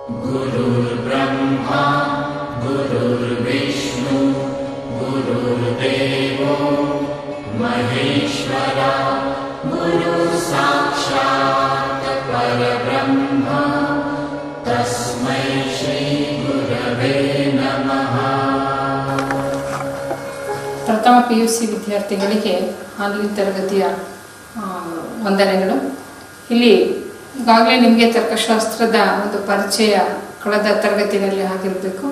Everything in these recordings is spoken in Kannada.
गुरुर्ब्रह्मा गुरुर्विष्णु गुरुर्देवो महेश्वरा गुरु साक्षात् परब्रह्म तस्मै श्री गुरवे नमः। ಪ್ರಥಮ PUC ವಿದ್ಯಾರ್ಥಿಗಳಿಗೆ ಆನ್ಲೈನ್ ತರಗತಿಯ ವಂದನೆಗಳು. ಇಲ್ಲಿ ಈಗಾಗಲೇ ನಿಮಗೆ ತರ್ಕಶಾಸ್ತ್ರದ ಒಂದು ಪರಿಚಯ ಕಳೆದ ತರಗತಿಯಲ್ಲಿ ಆಗಿರಬೇಕು.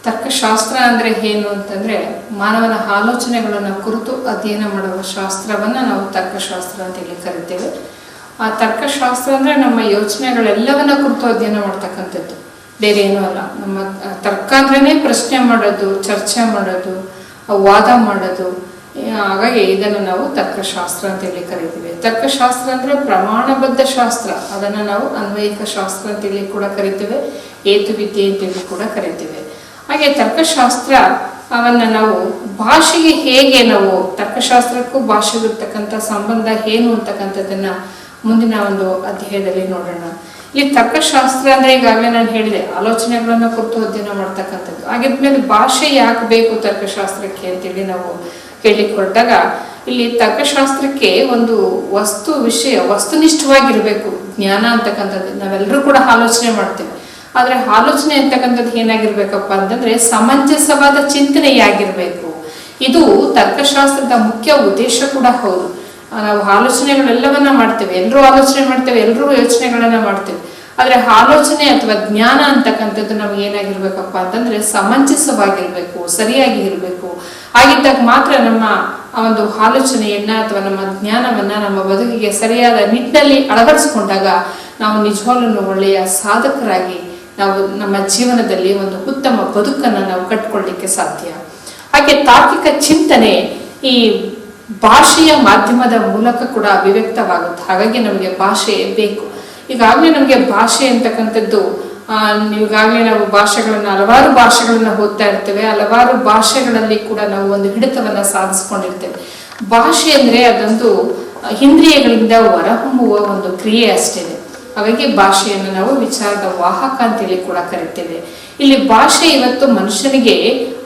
ತರ್ಕಶಾಸ್ತ್ರ ಅಂದರೆ ಏನು ಅಂತಂದರೆ ಮಾನವನ ಆಲೋಚನೆಗಳನ್ನು ಕುರಿತು ಅಧ್ಯಯನ ಮಾಡುವ ಶಾಸ್ತ್ರವನ್ನು ನಾವು ತರ್ಕಶಾಸ್ತ್ರ ಅಂತೇಳಿ ಕರಿತೇವೆ. ಆ ತರ್ಕಶಾಸ್ತ್ರ ಅಂದರೆ ನಮ್ಮ ಯೋಚನೆಗಳೆಲ್ಲವನ್ನ ಕುರಿತು ಅಧ್ಯಯನ ಮಾಡ್ತಕ್ಕಂಥದ್ದು, ಬೇರೆ ಏನೂ ಅಲ್ಲ. ನಮ್ಮ ತರ್ಕ ಅಂದ್ರೇ ಪ್ರಶ್ನೆ ಮಾಡೋದು, ಚರ್ಚೆ ಮಾಡೋದು, ವಾದ ಮಾಡೋದು. ಹಾಗಾಗಿ ಇದನ್ನು ನಾವು ತರ್ಕಶಾಸ್ತ್ರ ಅಂತೇಳಿ ಕರಿತೀವಿ. ತರ್ಕಶಾಸ್ತ್ರ ಅಂದರೆ ಪ್ರಮಾಣಬದ್ಧ ಶಾಸ್ತ್ರ, ಅದನ್ನು ನಾವು ಅನ್ವಯಿಕ ಶಾಸ್ತ್ರ ಅಂತೇಳಿ ಕೂಡ ಕರಿತೇವೆ, ಹೇತುವಿದ್ಯೆ ಅಂತೇಳಿ ಕೂಡ ಕರಿತೇವೆ. ಹಾಗೆ ತರ್ಕಶಾಸ್ತ್ರ ಅವನ್ನು ನಾವು ಭಾಷೆಗೆ ಹೇಗೆ ನಾವು ತರ್ಕಶಾಸ್ತ್ರಕ್ಕೂ ಭಾಷೆಗೂ ಇರ್ತಕ್ಕಂಥ ಸಂಬಂಧ ಏನು ಅಂತಕ್ಕಂಥದ್ದನ್ನ ಮುಂದಿನ ಒಂದು ಅಧ್ಯಾಯದಲ್ಲಿ ನೋಡೋಣ. ಇಲ್ಲಿ ತರ್ಕಶಾಸ್ತ್ರ ಅಂದ್ರೆ ಈಗಾಗಲೇ ನಾನು ಹೇಳಿದೆ, ಆಲೋಚನೆಗಳನ್ನ ಕುರಿತು ಅಧ್ಯಯನ ಮಾಡ್ತಕ್ಕಂಥದ್ದು. ಹಾಗಿದ್ಮೇಲೆ ಭಾಷೆ ಯಾಕೆ ಬೇಕು ತರ್ಕಶಾಸ್ತ್ರಕ್ಕೆ ಅಂತೇಳಿ ನಾವು ಕೇಳಲಿಕ್ಕೆ ಹೊರಟಾಗ, ಇಲ್ಲಿ ತರ್ಕಶಾಸ್ತ್ರಕ್ಕೆ ಒಂದು ವಸ್ತುನಿಷ್ಠವಾಗಿರ್ಬೇಕು ಜ್ಞಾನ ಅಂತಕ್ಕಂಥದ್ದು. ನಾವೆಲ್ಲರೂ ಕೂಡ ಆಲೋಚನೆ ಮಾಡ್ತೇವೆ, ಆದ್ರೆ ಆಲೋಚನೆ ಅಂತಕ್ಕಂಥದ್ದು ಏನಾಗಿರ್ಬೇಕಪ್ಪ ಅಂತಂದ್ರೆ ಸಮಂಜಸವಾದ ಚಿಂತನೆಯಾಗಿರ್ಬೇಕು. ಇದು ತರ್ಕಶಾಸ್ತ್ರದ ಮುಖ್ಯ ಉದ್ದೇಶ ಕೂಡ ಹೌದು. ನಾವು ಆಲೋಚನೆಗಳೆಲ್ಲವನ್ನ ಮಾಡ್ತೇವೆ, ಎಲ್ಲರೂ ಆಲೋಚನೆ ಮಾಡ್ತೇವೆ, ಎಲ್ಲರೂ ಯೋಚನೆಗಳನ್ನ ಮಾಡ್ತೇವೆ. ಆದ್ರೆ ಆಲೋಚನೆ ಅಥವಾ ಜ್ಞಾನ ಅಂತಕ್ಕಂಥದ್ದು ನಮ್ಗೆ ಏನಾಗಿರ್ಬೇಕಪ್ಪ ಅಂತಂದ್ರೆ ಸಮಂಜಸವಾಗಿರ್ಬೇಕು, ಸರಿಯಾಗಿ ಇರಬೇಕು. ಆಗಿದ್ದಾಗ ಮಾತ್ರ ನಮ್ಮ ಒಂದು ಆಲೋಚನೆಯನ್ನ ಅಥವಾ ನಮ್ಮ ಜ್ಞಾನವನ್ನ ನಮ್ಮ ಬದುಕಿಗೆ ಸರಿಯಾದ ನಿಟ್ಟಿನಲ್ಲಿ ಅಳವಡಿಸ್ಕೊಂಡಾಗ ನಾವು ನಿಜವಾಗ್ಲೂ ಒಳ್ಳೆಯ ಸಾಧಕರಾಗಿ ನಾವು ನಮ್ಮ ಜೀವನದಲ್ಲಿ ಒಂದು ಉತ್ತಮ ಬದುಕನ್ನು ನಾವು ಕಟ್ಕೊಳ್ಳಿಕ್ಕೆ ಸಾಧ್ಯ. ಹಾಗೆ ತಾರ್ಕಿಕ ಚಿಂತನೆ ಈ ಭಾಷೆಯ ಮಾಧ್ಯಮದ ಮೂಲಕ ಕೂಡ ಅಭಿವ್ಯಕ್ತವಾಗುತ್ತೆ. ಹಾಗಾಗಿ ನಮಗೆ ಭಾಷೆ ಬೇಕು. ಈಗಾಗಲೇ ನಮಗೆ ಭಾಷೆ ಅಂತಕ್ಕಂಥದ್ದು ಈಗಾಗಲೇ ನಾವು ಹಲವಾರು ಭಾಷೆಗಳನ್ನ ಓದ್ತಾ ಇರ್ತೇವೆ. ಹಲವಾರು ಭಾಷೆಗಳಲ್ಲಿ ಕೂಡ ನಾವು ಒಂದು ಹಿಡಿತವನ್ನ ಸಾಧಿಸ್ಕೊಂಡಿರ್ತೇವೆ. ಭಾಷೆ ಅಂದ್ರೆ ಅದೊಂದು ಇಂದ್ರಿಯಗಳಿಂದ ಹೊರಹೊಮ್ಮುವ ಒಂದು ಕ್ರಿಯೆ ಅಷ್ಟೇ. ಹಾಗಾಗಿ ಭಾಷೆಯನ್ನು ನಾವು ವಿಚಾರದ ವಾಹಕ ಅಂತೇಳಿ ಕೂಡ ಕರಿತೇವೆ. ಇಲ್ಲಿ ಭಾಷೆ ಇವತ್ತು ಮನುಷ್ಯನಿಗೆ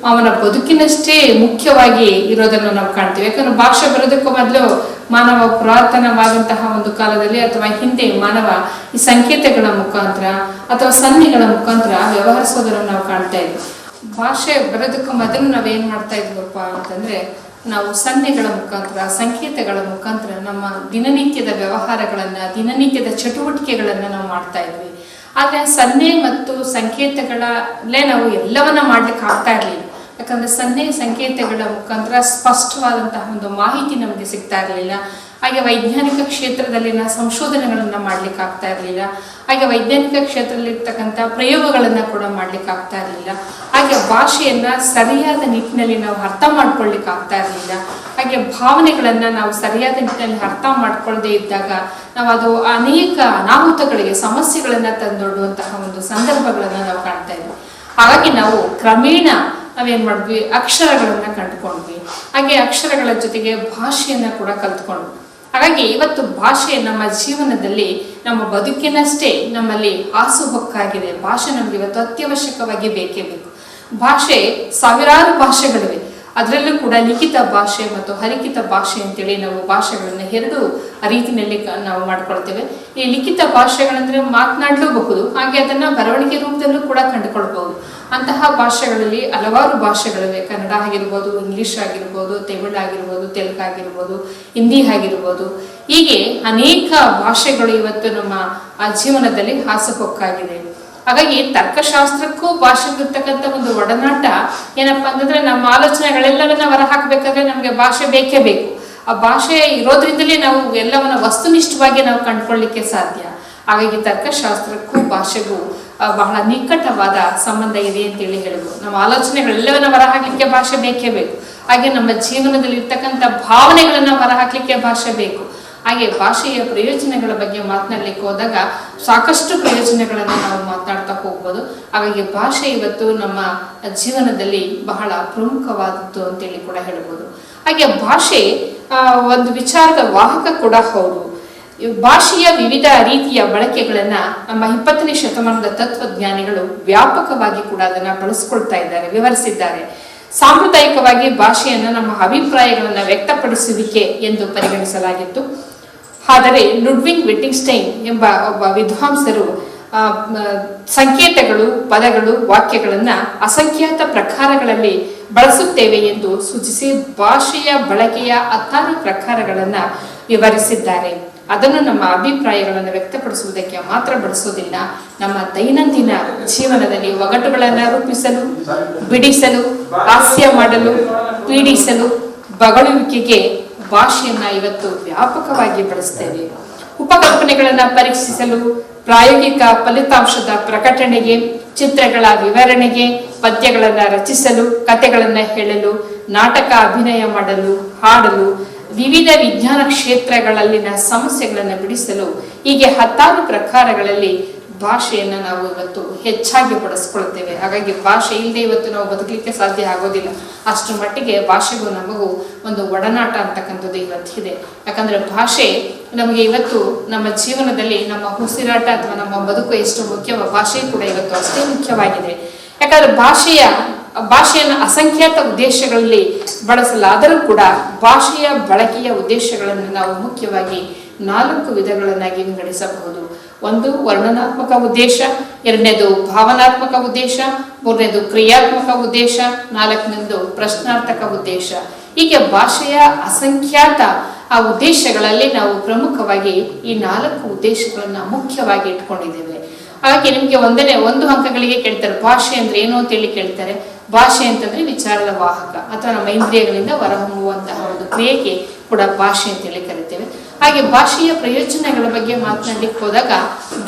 ಅವನ ಬದುಕಿನಷ್ಟೇ ಮುಖ್ಯವಾಗಿ ಇರೋದನ್ನು ನಾವು ಕಾಣ್ತೇವೆ. ಯಾಕಂದ್ರೆ ಭಾಷೆ ಬರೋದಕ್ಕೂ ಮೊದಲು ಮಾನವ ಪುರಾತನವಾದಂತಹ ಒಂದು ಕಾಲದಲ್ಲಿ ಅಥವಾ ಹಿಂದೆ ಮಾನವ ಈ ಸಂಕೇತಗಳ ಮುಖಾಂತರ ಅಥವಾ ಸನ್ನೆಗಳ ಮುಖಾಂತರ ವ್ಯವಹರಿಸೋದನ್ನು ನಾವು ಕಾಣ್ತಾ ಇದ್ವಿ. ಭಾಷೆ ಬರೋದಕ್ಕೂ ಮೊದಲು ನಾವೇನ್ ಮಾಡ್ತಾ ಇದ್ವಪ್ಪ ಅಂತಂದ್ರೆ ನಾವು ಸನ್ನೆಗಳ ಮುಖಾಂತರ, ಸಂಕೇತಗಳ ಮುಖಾಂತರ ನಮ್ಮ ದಿನನಿತ್ಯದ ವ್ಯವಹಾರಗಳನ್ನ, ದಿನನಿತ್ಯದ ಚಟುವಟಿಕೆಗಳನ್ನ ನಾವು ಮಾಡ್ತಾ ಇದ್ವಿ. ಆದ್ರೆ ಸನ್ನೆ ಮತ್ತು ಸಂಕೇತಗಳಲ್ಲೇ ನಾವು ಎಲ್ಲವನ್ನ ಮಾಡ್ಲಿಕ್ಕೆ ಆಗ್ತಾ ಇರ್ಲಿಲ್ಲ. ಯಾಕಂದ್ರೆ ಸನ್ನೆ ಸಂಕೇತಗಳ ಮುಖಾಂತರ ಸ್ಪಷ್ಟವಾದಂತಹ ಒಂದು ಮಾಹಿತಿ ನಮಗೆ ಸಿಗ್ತಾ ಇರಲಿಲ್ಲ. ಹಾಗೆ ವೈಜ್ಞಾನಿಕ ಕ್ಷೇತ್ರದಲ್ಲಿನ ಸಂಶೋಧನೆಗಳನ್ನ ಮಾಡ್ಲಿಕ್ಕೆ ಆಗ್ತಾ ಇರಲಿಲ್ಲ. ಹಾಗೆ ವೈಜ್ಞಾನಿಕ ಕ್ಷೇತ್ರದಲ್ಲಿ ಇರ್ತಕ್ಕಂಥ ಪ್ರಯೋಗಗಳನ್ನ ಕೂಡ ಮಾಡ್ಲಿಕ್ಕೆ ಆಗ್ತಾ ಇರಲಿಲ್ಲ. ಹಾಗೆ ಭಾಷೆಯನ್ನ ಸರಿಯಾದ ನಿಟ್ಟಿನಲ್ಲಿ ನಾವು ಅರ್ಥ ಮಾಡ್ಕೊಳ್ಲಿಕ್ಕೆ ಆಗ್ತಾ ಇರಲಿಲ್ಲ. ಹಾಗೆ ಭಾವನೆಗಳನ್ನ ನಾವು ಸರಿಯಾದ ನಿಟ್ಟಿನಲ್ಲಿ ಅರ್ಥ ಮಾಡ್ಕೊಳ್ಳದೆ ಇದ್ದಾಗ ನಾವು ಅದು ಅನೇಕ ಅನಾಹುತಗಳಿಗೆ, ಸಮಸ್ಯೆಗಳನ್ನ ತಂದೊಡ್ಡುವಂತಹ ಒಂದು ಸಂದರ್ಭಗಳನ್ನ ನಾವು ಕಾಣ್ತಾ ಇದ್ವಿ. ಹಾಗಾಗಿ ನಾವು ಕ್ರಮೇಣ ನಾವೇನ್ ಮಾಡಿದ್ವಿ, ಅಕ್ಷರಗಳನ್ನ ಕಂಡುಕೊಂಡ್ವಿ. ಹಾಗೆ ಅಕ್ಷರಗಳ ಜೊತೆಗೆ ಭಾಷೆಯನ್ನ ಕೂಡ ಕಲ್ತ್ಕೊಂಡ್ವಿ. ಹಾಗಾಗಿ ಇವತ್ತು ಭಾಷೆ ನಮ್ಮ ಜೀವನದಲ್ಲಿ, ನಮ್ಮ ಬದುಕಿನಷ್ಟೇ ನಮ್ಮಲ್ಲಿ ಹಾಸುಹೊಕ್ಕಾಗಿದೆ. ಭಾಷೆ ನಮ್ಗೆ ಇವತ್ತು ಅತ್ಯವಶ್ಯಕವಾಗಿ ಬೇಕೇ ಬೇಕು. ಭಾಷೆ ಸಾವಿರಾರು ಭಾಷೆಗಳಿವೆ. ಅದರಲ್ಲೂ ಕೂಡ ಲಿಖಿತ ಭಾಷೆ ಮತ್ತು ಅಲಿಖಿತ ಭಾಷೆ ಅಂತೇಳಿ ನಾವು ಭಾಷೆಗಳನ್ನ ಎರಡು ರೀತಿಯಲ್ಲಿ ನಾವು ಮಾಡ್ಕೊಳ್ತೇವೆ. ಈ ಲಿಖಿತ ಭಾಷೆಗಳಂದ್ರೆ ಮಾತನಾಡಲೂಬಹುದು, ಹಾಗೆ ಅದನ್ನ ಬರವಣಿಗೆ ರೂಪದಲ್ಲೂ ಕೂಡ ಕಂಡುಕೊಳ್ಬಹುದು. ಅಂತಹ ಭಾಷೆಗಳಲ್ಲಿ ಹಲವಾರು ಭಾಷೆಗಳಿವೆ. ಕನ್ನಡ ಆಗಿರ್ಬೋದು, ಇಂಗ್ಲಿಷ್ ಆಗಿರ್ಬೋದು, ತಮಿಳ್ ಆಗಿರ್ಬೋದು, ತೆಲುಗು ಆಗಿರ್ಬೋದು, ಹಿಂದಿ ಆಗಿರ್ಬೋದು. ಹೀಗೆ ಅನೇಕ ಭಾಷೆಗಳು ಇವತ್ತು ನಮ್ಮ ಜೀವನದಲ್ಲಿ ಹಾಸುಹೊಕ್ಕಾಗಿದೆ. ಹಾಗಾಗಿ ತರ್ಕಶಾಸ್ತ್ರಕ್ಕೂ ಭಾಷೆಗಿರ್ತಕ್ಕಂಥ ಒಂದು ಒಡನಾಟ ಏನಪ್ಪಾ ಅಂತಂದ್ರೆ, ನಮ್ಮ ಆಲೋಚನೆಗಳೆಲ್ಲವನ್ನ ಹೊರ ಹಾಕ್ಬೇಕಾದ್ರೆ ನಮ್ಗೆ ಭಾಷೆ ಬೇಕೇ ಬೇಕು. ಆ ಭಾಷೆ ಇರೋದ್ರಿಂದಲೇ ನಾವು ಎಲ್ಲವನ್ನ ವಸ್ತುನಿಷ್ಠವಾಗಿ ನಾವು ಕಂಡುಕೊಳ್ಳಿಕ್ಕೆ ಸಾಧ್ಯ. ಹಾಗಾಗಿ ತರ್ಕಶಾಸ್ತ್ರಕ್ಕೂ ಭಾಷೆಗೂ ಬಹಳ ನಿಕಟವಾದ ಸಂಬಂಧ ಇದೆ ಅಂತೇಳಿ ಹೇಳ್ಬೋದು. ನಮ್ಮ ಆಲೋಚನೆಗಳೆಲ್ಲವನ್ನ ಹೊರಹಾಕ್ಲಿಕ್ಕೆ ಭಾಷೆ ಬೇಕೇ ಬೇಕು. ಹಾಗೆ ನಮ್ಮ ಜೀವನದಲ್ಲಿ ಇರ್ತಕ್ಕಂಥ ಭಾವನೆಗಳನ್ನ ಹೊರಹಾಕ್ಲಿಕ್ಕೆ ಭಾಷೆ ಬೇಕು. ಹಾಗೆ ಭಾಷೆಯ ಪ್ರಯೋಜನಗಳ ಬಗ್ಗೆ ಮಾತನಾಡ್ಲಿಕ್ಕೆ ಹೋದಾಗ ಸಾಕಷ್ಟು ಪ್ರಯೋಜನಗಳನ್ನು ನಾವು ಮಾತನಾಡ್ತಾ ಹೋಗ್ಬೋದು. ಹಾಗಾಗಿ ಭಾಷೆ ಇವತ್ತು ನಮ್ಮ ಜೀವನದಲ್ಲಿ ಬಹಳ ಪ್ರಮುಖವಾದದ್ದು ಅಂತೇಳಿ ಕೂಡ ಹೇಳ್ಬೋದು. ಹಾಗೆ ಭಾಷೆ ಒಂದು ವಿಚಾರದ ವಾಹಕ ಕೂಡ ಹೌದು. ಭಾಷೆಯ ವಿವಿಧ ರೀತಿಯ ಬಳಕೆಗಳನ್ನ ನಮ್ಮ 20ನೇ ಶತಮಾನದ ತತ್ವಜ್ಞಾನಿಗಳು ವ್ಯಾಪಕವಾಗಿ ಕೂಡ ಅದನ್ನ ಬಳಸ್ಕೊಳ್ತಾ ಇದ್ದಾರೆ, ವಿವರಿಸಿದ್ದಾರೆ. ಸಾಂಪ್ರದಾಯಿಕವಾಗಿ ಭಾಷೆಯನ್ನು ನಮ್ಮ ಅಭಿಪ್ರಾಯಗಳನ್ನ ವ್ಯಕ್ತಪಡಿಸುವಿಕೆ ಎಂದು ಪರಿಗಣಿಸಲಾಗಿತ್ತು. ಆದರೆ ಲುಡ್ವಿಗ್ ವಿಟಿಂಗ್ಸ್ಟೈನ್ ಎಂಬ ಒಬ್ಬ ವಿದ್ವಾಂಸರು ಸಂಕೇತಗಳು, ಪದಗಳು, ವಾಕ್ಯಗಳನ್ನ ಅಸಂಖ್ಯಾತ ಪ್ರಕಾರಗಳಲ್ಲಿ ಬಳಸುತ್ತೇವೆ ಎಂದು ಸೂಚಿಸಿ ಭಾಷೆಯ ಬಳಕೆಯ 16 ಪ್ರಕಾರಗಳನ್ನ ವಿವರಿಸಿದ್ದಾರೆ. ಅದನ್ನು ನಮ್ಮ ಅಭಿಪ್ರಾಯಗಳನ್ನು ವ್ಯಕ್ತಪಡಿಸುವುದಕ್ಕೆ ಮಾತ್ರ ಬಳಸೋದಿಲ್ಲ, ನಮ್ಮ ದೈನಂದಿನ ಜೀವನದಲ್ಲಿ ಒಗಟುಗಳನ್ನು ರೂಪಿಸಲು, ಬಿಡಿಸಲು, ಹಾಸ್ಯ ಮಾಡಲು, ಪೀಡಿಸಲು, ಬಗಳುವಿಕೆಗೆ ಭಾಷೆಯನ್ನ ಇವತ್ತು ವ್ಯಾಪಕವಾಗಿ ಬಳಸ್ತೇವೆ. ಉಪಕಲ್ಪನೆಗಳನ್ನ ಪರೀಕ್ಷಿಸಲು, ಪ್ರಾಯೋಗಿಕ ಫಲಿತಾಂಶದ ಪ್ರಕಟಣೆಗೆ, ಚಿತ್ರಗಳ ವಿವರಣೆಗೆ, ಪದ್ಯಗಳನ್ನು ರಚಿಸಲು, ಕಥೆಗಳನ್ನು ಹೇಳಲು, ನಾಟಕ ಅಭಿನಯ ಮಾಡಲು, ಹಾಡಲು, ವಿವಿಧ ವಿಜ್ಞಾನ ಕ್ಷೇತ್ರಗಳಲ್ಲಿನ ಸಮಸ್ಯೆಗಳನ್ನು ಬಿಡಿಸಲು, ಹೀಗೆ 16 ಪ್ರಕಾರಗಳಲ್ಲಿ ಭಾಷೆಯನ್ನು ನಾವು ಇವತ್ತು ಹೆಚ್ಚಾಗಿ ಬಳಸ್ಕೊಳ್ತೇವೆ. ಹಾಗಾಗಿ ಭಾಷೆ ಇಲ್ಲದೆ ಇವತ್ತು ನಾವು ಬದುಕಲಿಕ್ಕೆ ಸಾಧ್ಯ ಆಗೋದಿಲ್ಲ. ಅಷ್ಟು ಮಟ್ಟಿಗೆ ಭಾಷೆಗೂ ನಮಗೂ ಒಂದು ಒಡನಾಟ ಅಂತಕ್ಕಂಥದ್ದು ಇವತ್ತಿದೆ. ಯಾಕಂದ್ರೆ ಭಾಷೆ ನಮಗೆ ಇವತ್ತು ನಮ್ಮ ಜೀವನದಲ್ಲಿ ನಮ್ಮ ಉಸಿರಾಟ ಅಥವಾ ನಮ್ಮ ಬದುಕು ಎಷ್ಟು ಮುಖ್ಯವೋ ಭಾಷೆ ಕೂಡ ಇವತ್ತು ಅಷ್ಟೇ ಮುಖ್ಯವಾಗಿದೆ. ಯಾಕಂದ್ರೆ ಭಾಷೆಯನ್ನು ಅಸಂಖ್ಯಾತ ಉದ್ದೇಶಗಳಲ್ಲಿ ಬಳಸಲಾದರೂ ಕೂಡ ಭಾಷೆಯ ಬಳಕೆಯ ಉದ್ದೇಶಗಳನ್ನು ನಾವು ಮುಖ್ಯವಾಗಿ 4 ವಿಧಗಳನ್ನಾಗಿ ವಿಂಗಡಿಸಬಹುದು. ಒಂದು ವರ್ಣನಾತ್ಮಕ ಉದ್ದೇಶ, 2ನೇದು ಭಾವನಾತ್ಮಕ ಉದ್ದೇಶ, 3ನೇದು ಕ್ರಿಯಾತ್ಮಕ ಉದ್ದೇಶ, 4ನೇದು ಪ್ರಶ್ನಾರ್ಥಕ ಉದ್ದೇಶ. ಹೀಗೆ ಭಾಷೆಯ ಅಸಂಖ್ಯಾತ ಉದ್ದೇಶಗಳಲ್ಲಿ ನಾವು ಪ್ರಮುಖವಾಗಿ ಈ 4 ಉದ್ದೇಶಗಳನ್ನ ಮುಖ್ಯವಾಗಿ ಇಟ್ಕೊಂಡಿದ್ದೇವೆ. ಹಾಗೆ ನಿಮ್ಗೆ 1 ಅಂಕಗಳಿಗೆ ಕೇಳ್ತಾರೆ ಭಾಷೆ ಅಂದ್ರೆ ಏನು ಅಂತ ಹೇಳಿ ಕೇಳ್ತಾರೆ. ಭಾಷೆ ಅಂತಂದ್ರೆ ವಿಚಾರದ ವಾಹಕ ಅಥವಾ ನಮ್ಮ ಇಂದ್ರಿಯಗಳಿಂದ ಹೊರಹೊಮ್ಮುವಂತಹ ಒಂದು ಕ್ರಿಯೆಗೆ ಕೂಡ ಭಾಷೆ ಅಂತೇಳಿ ಕರಿತೇವೆ. ಹಾಗೆ ಭಾಷೆಯ ಪ್ರಯೋಜನಗಳ ಬಗ್ಗೆ ಮಾತನಾಡಲಿಕ್ಕೆ ಹೋದಾಗ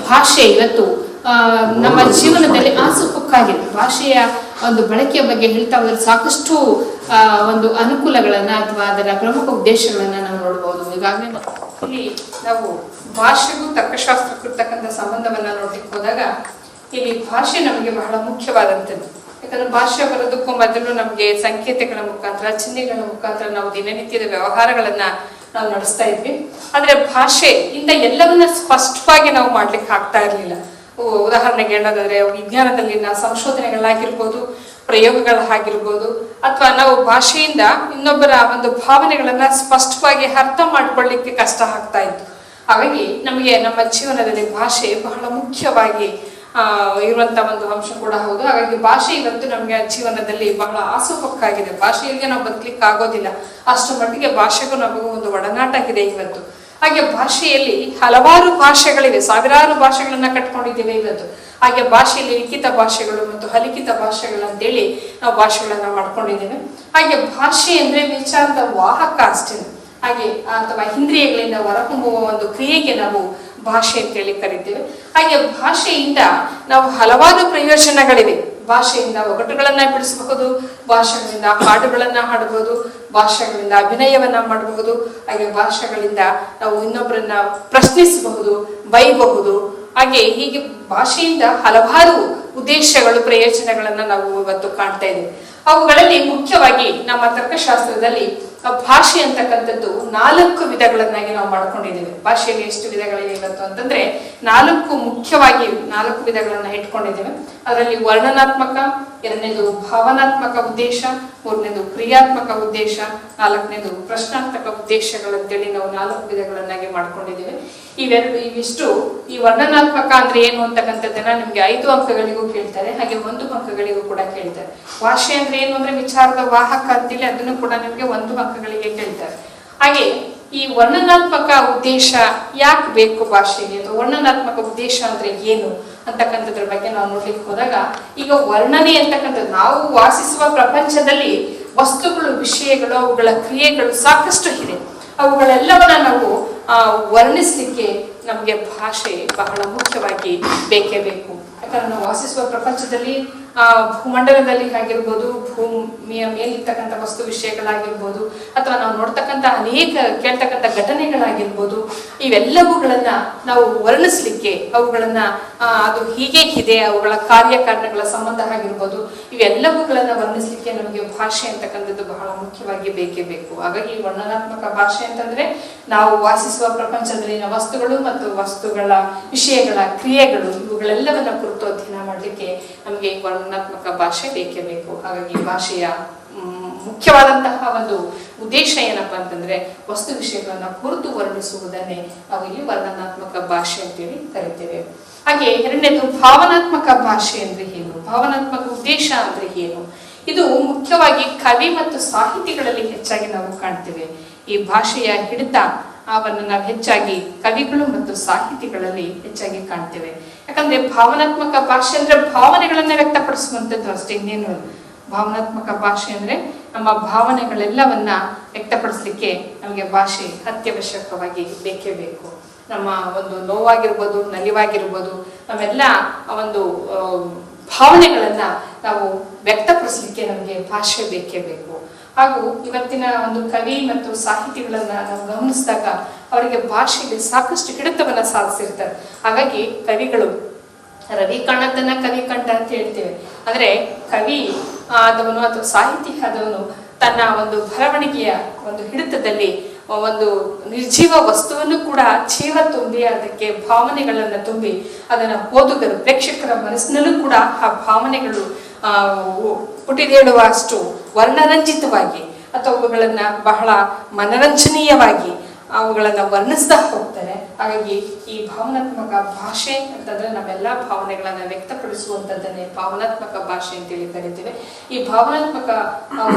ಭಾಷೆ ಇವತ್ತು ನಮ್ಮ ಜೀವನದಲ್ಲಿ ಆಸುಪಕ್ಕಾಗಿದೆ. ಭಾಷೆಯ ಒಂದು ಬಳಕೆಯ ಬಗ್ಗೆ ಹೇಳ್ತಾ ಹೋದ್ರೆ ಸಾಕಷ್ಟು ಒಂದು ಅನುಕೂಲಗಳನ್ನ ಅಥವಾ ಅದರ ಪ್ರಮುಖ ಉದ್ದೇಶಗಳನ್ನ ನಾವು ನೋಡಬಹುದು. ಈಗಾಗಲೇ ಇಲ್ಲಿ ನಾವು ಭಾಷೆಗೂ ತರ್ಕಶಾಸ್ತ್ರಕ್ಕೂ ಇರ್ತಕ್ಕಂಥ ಸಂಬಂಧವನ್ನ ನೋಡ್ಲಿಕ್ಕೆ ಹೋದಾಗ ಇಲ್ಲಿ ಭಾಷೆ ನಮಗೆ ಬಹಳ ಮುಖ್ಯವಾದಂಥದ್ದು. ಯಾಕಂದ್ರೆ ಭಾಷೆ ಬರೋದಕ್ಕೂ ಮೊದಲು ನಮ್ಗೆ ಸಂಕೇತಗಳ ಮುಖಾಂತರ, ಚಿಹ್ನೆಗಳ ಮುಖಾಂತರ ನಾವು ದಿನನಿತ್ಯದ ವ್ಯವಹಾರಗಳನ್ನ ನಾವು ನಡೆಸ್ತಾ ಇದ್ವಿ. ಆದ್ರೆ ಭಾಷೆಯಿಂದ ಎಲ್ಲವನ್ನ ಸ್ಪಷ್ಟವಾಗಿ ನಾವು ಮಾಡ್ಲಿಕ್ಕೆ ಆಗ್ತಾ ಇರ್ಲಿಲ್ಲ. ಉದಾಹರಣೆಗೆ ಹೇಳೋದಾದ್ರೆ ವಿಜ್ಞಾನದಲ್ಲಿನ ಸಂಶೋಧನೆಗಳಾಗಿರ್ಬೋದು, ಪ್ರಯೋಗಗಳಾಗಿರ್ಬೋದು, ಅಥವಾ ನಾವು ಭಾಷೆಯಿಂದ ಇನ್ನೊಬ್ಬರ ಒಂದು ಭಾವನೆಗಳನ್ನ ಸ್ಪಷ್ಟವಾಗಿ ಅರ್ಥ ಮಾಡ್ಕೊಳ್ಳಿಕ್ಕೆ ಕಷ್ಟ ಆಗ್ತಾ ಇತ್ತು. ಹಾಗಾಗಿ ನಮಗೆ ನಮ್ಮ ಜೀವನದಲ್ಲಿ ಭಾಷೆ ಬಹಳ ಮುಖ್ಯವಾಗಿ ಇರುವಂತ ಒಂದು ಅಂಶ ಕೂಡ ಹೌದು. ಹಾಗಾಗಿ ಭಾಷೆ ಇವತ್ತು ನಮಗೆ ಜೀವನದಲ್ಲಿ ಬಹಳ ಆಸುಪಕ್ಕಾಗಿದೆ. ಭಾಷೆಯಲ್ಲಿ ನಾವು ಬದುಕಲಿಕ್ಕೆ ಆಗೋದಿಲ್ಲ. ಅಷ್ಟು ಮಟ್ಟಿಗೆ ಭಾಷೆಗೂ ನಮಗೂ ಒಂದು ಒಡನಾಟ ಇದೆ ಇವತ್ತು. ಹಾಗೆ ಭಾಷೆಯಲ್ಲಿ ಹಲವಾರು ಭಾಷೆಗಳಿವೆ, ಸಾವಿರಾರು ಭಾಷೆಗಳನ್ನ ಕಟ್ಕೊಂಡಿದ್ದೇವೆ ಇವತ್ತು. ಹಾಗೆ ಭಾಷೆಯಲ್ಲಿ ಲಿಖಿತ ಭಾಷೆಗಳು ಮತ್ತು ಅಲಿಖಿತ ಭಾಷೆಗಳಂತೇಳಿ ನಾವು ಭಾಷೆಗಳನ್ನ ಮಾಡ್ಕೊಂಡಿದ್ದೇವೆ. ಹಾಗೆ ಭಾಷೆ ಅಂದ್ರೆ ವಿಚಾರದ ವಾಹಕ ಅಷ್ಟೇ. ಹಾಗೆ ಅಥವಾ ಇಂದ್ರಿಯಗಳಿಂದ ಹೊರಹೊಮ್ಮುವ ಒಂದು ಕ್ರಿಯೆಗೆ ನಾವು ಭಾಷೆ ಅಂತೇಳಿ ಕರಿತೇವೆ. ಹಾಗೆ ಭಾಷೆಯಿಂದ ನಾವು ಹಲವಾರು ಪ್ರಯೋಜನಗಳಿವೆ. ಭಾಷೆಯಿಂದ ಒಗಟುಗಳನ್ನ ಬಿಡಿಸಬಹುದು, ಭಾಷೆಗಳಿಂದ ಹಾಡುಗಳನ್ನ ಹಾಡಬಹುದು, ಭಾಷೆಗಳಿಂದ ಅಭಿನಯವನ್ನ ಮಾಡಬಹುದು, ಹಾಗೆ ಭಾಷೆಗಳಿಂದ ನಾವು ಇನ್ನೊಬ್ಬರನ್ನ ಪ್ರಶ್ನಿಸಬಹುದು, ಬೈಬಹುದು. ಹಾಗೆ ಹೀಗೆ ಭಾಷೆಯಿಂದ ಹಲವಾರು ಉದ್ದೇಶಗಳು, ಪ್ರಯೋಜನಗಳನ್ನ ನಾವು ಇವತ್ತು ಕಾಣ್ತಾ ಇದ್ದೇವೆ. ಅವುಗಳಲ್ಲಿ ಮುಖ್ಯವಾಗಿ ನಮ್ಮ ತರ್ಕಶಾಸ್ತ್ರದಲ್ಲಿ ಭಾಷೆ ಅಂತಕ್ಕಂಥದ್ದು 4 ವಿಧಗಳನ್ನಾಗಿ ನಾವು ಮಾಡ್ಕೊಂಡಿದ್ದೇವೆ. ಭಾಷೆಯಲ್ಲಿ ಎಷ್ಟು ವಿಧಗಳಿವೆ ಇವತ್ತು ಅಂತಂದ್ರೆ 4 ಮುಖ್ಯವಾಗಿ 4 ವಿಧಗಳನ್ನ ಇಟ್ಕೊಂಡಿದ್ದೇವೆ. ಅದರಲ್ಲಿ ವರ್ಣನಾತ್ಮಕ, 2ನೇದು ಭಾವನಾತ್ಮಕ ಉದ್ದೇಶ, 3ನೇದು ಕ್ರಿಯಾತ್ಮಕ ಉದ್ದೇಶ, 4ನೇದು ಪ್ರಶ್ನಾರ್ಥಕ ಉದ್ದೇಶಗಳಂತೇಳಿ ನಾವು 4 ವಿಧಗಳನ್ನಾಗಿ ಮಾಡ್ಕೊಂಡಿದ್ದೇವೆ. ಇವಿಷ್ಟು ಈ ವರ್ಣನಾತ್ಮಕ ಅಂದ್ರೆ ಏನು ಅಂತಕ್ಕಂಥದ್ದನ್ನ ನಿಮ್ಗೆ 5 ಅಂಕಗಳಿಗೂ ಕೇಳ್ತಾರೆ, ಹಾಗೆ 1 ಅಂಕಗಳಿಗೂ ಕೂಡ ಕೇಳ್ತಾರೆ. ಭಾಷೆ ಅಂದ್ರೆ ಏನು ಅಂದ್ರೆ ವಿಚಾರದ ವಾಹಕ ಅಂತೇಳಿ ಅದನ್ನು ಕೂಡ ನಿಮ್ಗೆ 1 ಅಂಕಗಳಿಗೆ ಕೇಳ್ತಾರೆ. ಹಾಗೆ ಈ ವರ್ಣನಾತ್ಮಕ ಉದ್ದೇಶ ಯಾಕೆ ಬೇಕು ಭಾಷೆಗೆ, ಅಥವಾ ವರ್ಣನಾತ್ಮಕ ಉದ್ದೇಶ ಅಂದ್ರೆ ಏನು ಅಂತಕ್ಕಂಥದ್ರ ಬಗ್ಗೆ ನಾವು ನೋಡ್ಲಿಕ್ಕೆ ಹೋದಾಗ, ಈಗ ವರ್ಣನೆ ಅಂತಕ್ಕಂಥದ್ದು ನಾವು ವಾಸಿಸುವ ಪ್ರಪಂಚದಲ್ಲಿ ವಸ್ತುಗಳು, ವಿಷಯಗಳು, ಅವುಗಳ ಕ್ರಿಯೆಗಳು ಸಾಕಷ್ಟು ಇದೆ. ಅವುಗಳೆಲ್ಲವನ್ನ ನಾವು ವರ್ಣಿಸ್ಲಿಕ್ಕೆ ನಮ್ಗೆ ಭಾಷೆ ಬಹಳ ಮುಖ್ಯವಾಗಿ ಬೇಕೇ ಬೇಕು. ಯಾಕಂದ್ರೆ ನಾವು ವಾಸಿಸುವ ಪ್ರಪಂಚದಲ್ಲಿ ಭೂಮಂಡಲದಲ್ಲಿ ಆಗಿರ್ಬೋದು, ಭೂಮಿಯ ಮೇಲಿರ್ತಕ್ಕಂಥ ವಸ್ತು ವಿಷಯಗಳಾಗಿರ್ಬೋದು, ಅಥವಾ ನಾವು ನೋಡ್ತಕ್ಕಂಥ ಅನೇಕ ಕೇಳ್ತಕ್ಕಂಥ ಘಟನೆಗಳಾಗಿರ್ಬೋದು, ಇವೆಲ್ಲವುಗಳನ್ನ ನಾವು ವರ್ಣಿಸ್ಲಿಕ್ಕೆ ಅವುಗಳನ್ನ ಅದು ಹೀಗೆ ಇದೆ, ಅವುಗಳ ಕಾರ್ಯಕಾರಣಗಳ ಸಂಬಂಧ ಆಗಿರ್ಬೋದು, ಇವೆಲ್ಲವುಗಳನ್ನ ವರ್ಣಿಸ್ಲಿಕ್ಕೆ ನಮಗೆ ಭಾಷೆ ಅಂತಕ್ಕಂಥದ್ದು ಬಹಳ ಮುಖ್ಯವಾಗಿ ಬೇಕೇ ಬೇಕು. ಹಾಗಾಗಿ ವರ್ಣನಾತ್ಮಕ ಭಾಷೆ ಅಂತಂದ್ರೆ ನಾವು ವಾಸಿಸುವ ಪ್ರಪಂಚದಲ್ಲಿನ ವಸ್ತುಗಳು ಮತ್ತು ವಸ್ತುಗಳ ವಿಷಯಗಳ ಕ್ರಿಯೆಗಳು ಇವುಗಳೆಲ್ಲವನ್ನ ಕುರಿತು ಅಧ್ಯಯನ ಮಾಡಲಿಕ್ಕೆ ನಮಗೆ ವರ್ಣನಾತ್ಮಕ ಭಾಷೆ ಬೇಕೇ ಬೇಕು. ಹಾಗಾಗಿ ಭಾಷೆಯ ಮುಖ್ಯವಾದಂತಹ ಒಂದು ಉದ್ದೇಶ ಏನಪ್ಪಾ ಅಂತಂದ್ರೆ ವಸ್ತು ವಿಷಯಗಳನ್ನ ಕುರಿತು ವರ್ಣಿಸುವುದನ್ನೇ ನಾವು ಇಲ್ಲಿ ವರ್ಣನಾತ್ಮಕ ಭಾಷೆ ಅಂತೇಳಿ ಕರಿತೇವೆ. ಹಾಗೆ ಎರಡನೇದು ಭಾವನಾತ್ಮಕ ಭಾಷೆ ಅಂದ್ರೆ ಏನು, ಭಾವನಾತ್ಮಕ ಉದ್ದೇಶ ಅಂದ್ರೆ ಏನು. ಇದು ಮುಖ್ಯವಾಗಿ ಕವಿ ಮತ್ತು ಸಾಹಿತಿಗಳಲ್ಲಿ ಹೆಚ್ಚಾಗಿ ನಾವು ಕಾಣ್ತೇವೆ. ಈ ಭಾಷೆಯ ಹಿಡಿತ ಅವನ್ನು ನಾವು ಹೆಚ್ಚಾಗಿ ಕವಿಗಳು ಮತ್ತು ಸಾಹಿತಿಗಳಲ್ಲಿ ಹೆಚ್ಚಾಗಿ ಕಾಣ್ತೇವೆ. ಯಾಕಂದ್ರೆ ಭಾವನಾತ್ಮಕ ಭಾಷೆ ಅಂದ್ರೆ ಭಾವನೆಗಳನ್ನ ವ್ಯಕ್ತಪಡಿಸುವಂಥದ್ದು ಅಷ್ಟೇ, ಇನ್ನೇನು. ಭಾವನಾತ್ಮಕ ಭಾಷೆ ಅಂದ್ರೆ ನಮ್ಮ ಭಾವನೆಗಳೆಲ್ಲವನ್ನ ವ್ಯಕ್ತಪಡಿಸ್ಲಿಕ್ಕೆ ನಮಗೆ ಭಾಷೆ ಅತ್ಯವಶ್ಯಕವಾಗಿ ಬೇಕೇ ಬೇಕು. ನಮ್ಮ ಒಂದು ನೋವಾಗಿರ್ಬೋದು, ನಲಿವಾಗಿರ್ಬೋದು, ನಾವೆಲ್ಲ ಒಂದು ಭಾವನೆಗಳನ್ನ ನಾವು ವ್ಯಕ್ತಪಡಿಸ್ಲಿಕ್ಕೆ ನಮಗೆ ಭಾಷೆ ಬೇಕೇ ಬೇಕು. ಹಾಗೂ ಇವತ್ತಿನ ಒಂದು ಕವಿ ಮತ್ತು ಸಾಹಿತಿಗಳನ್ನ ನಾವು ಗಮನಿಸಿದಾಗ ಅವರಿಗೆ ಭಾಷೆಗೆ ಸಾಕಷ್ಟು ಹಿಡಿತವನ್ನ ಸಾಧಿಸಿರ್ತಾರೆ. ಹಾಗಾಗಿ ಕವಿಗಳು ರವಿ ಕಾಣದನ್ನ ಕವಿ ಕಂಡ ಅಂತ ಹೇಳ್ತೇವೆ. ಅಂದ್ರೆ ಕವಿ ಆದವನು ಅಥವಾ ಸಾಹಿತಿ ಆದವನು ತನ್ನ ಒಂದು ಬರವಣಿಗೆಯ ಒಂದು ಹಿಡಿತದಲ್ಲಿ ಒಂದು ನಿರ್ಜೀವ ವಸ್ತುವನ್ನು ಕೂಡ ಜೀವ ತುಂಬಿ ಅದಕ್ಕೆ ಭಾವನೆಗಳನ್ನ ತುಂಬಿ ಅದನ್ನ ಓದುಗರು ಪ್ರೇಕ್ಷಕರ ಮನಸ್ಸಿನಲ್ಲೂ ಕೂಡ ಆ ಭಾವನೆಗಳು ಪುಟಿದೇಳುವಷ್ಟು ವರ್ಣರಂಜಿತವಾಗಿ ಅಥವಾ ಅವುಗಳನ್ನ ಬಹಳ ಮನರಂಜನೀಯವಾಗಿ ಅವುಗಳನ್ನ ವರ್ಣಿಸ್ತಾ ಹೋಗ್ತಾರೆ. ಹಾಗಾಗಿ ಈ ಭಾವನಾತ್ಮಕ ಭಾಷೆ ಅಂತಂದ್ರೆ ನಾವೆಲ್ಲ ಭಾವನೆಗಳನ್ನ ವ್ಯಕ್ತಪಡಿಸುವಂತದ್ದನ್ನೇ ಭಾವನಾತ್ಮಕ ಭಾಷೆ ಅಂತೇಳಿ ಕರಿತೇವೆ. ಈ ಭಾವನಾತ್ಮಕ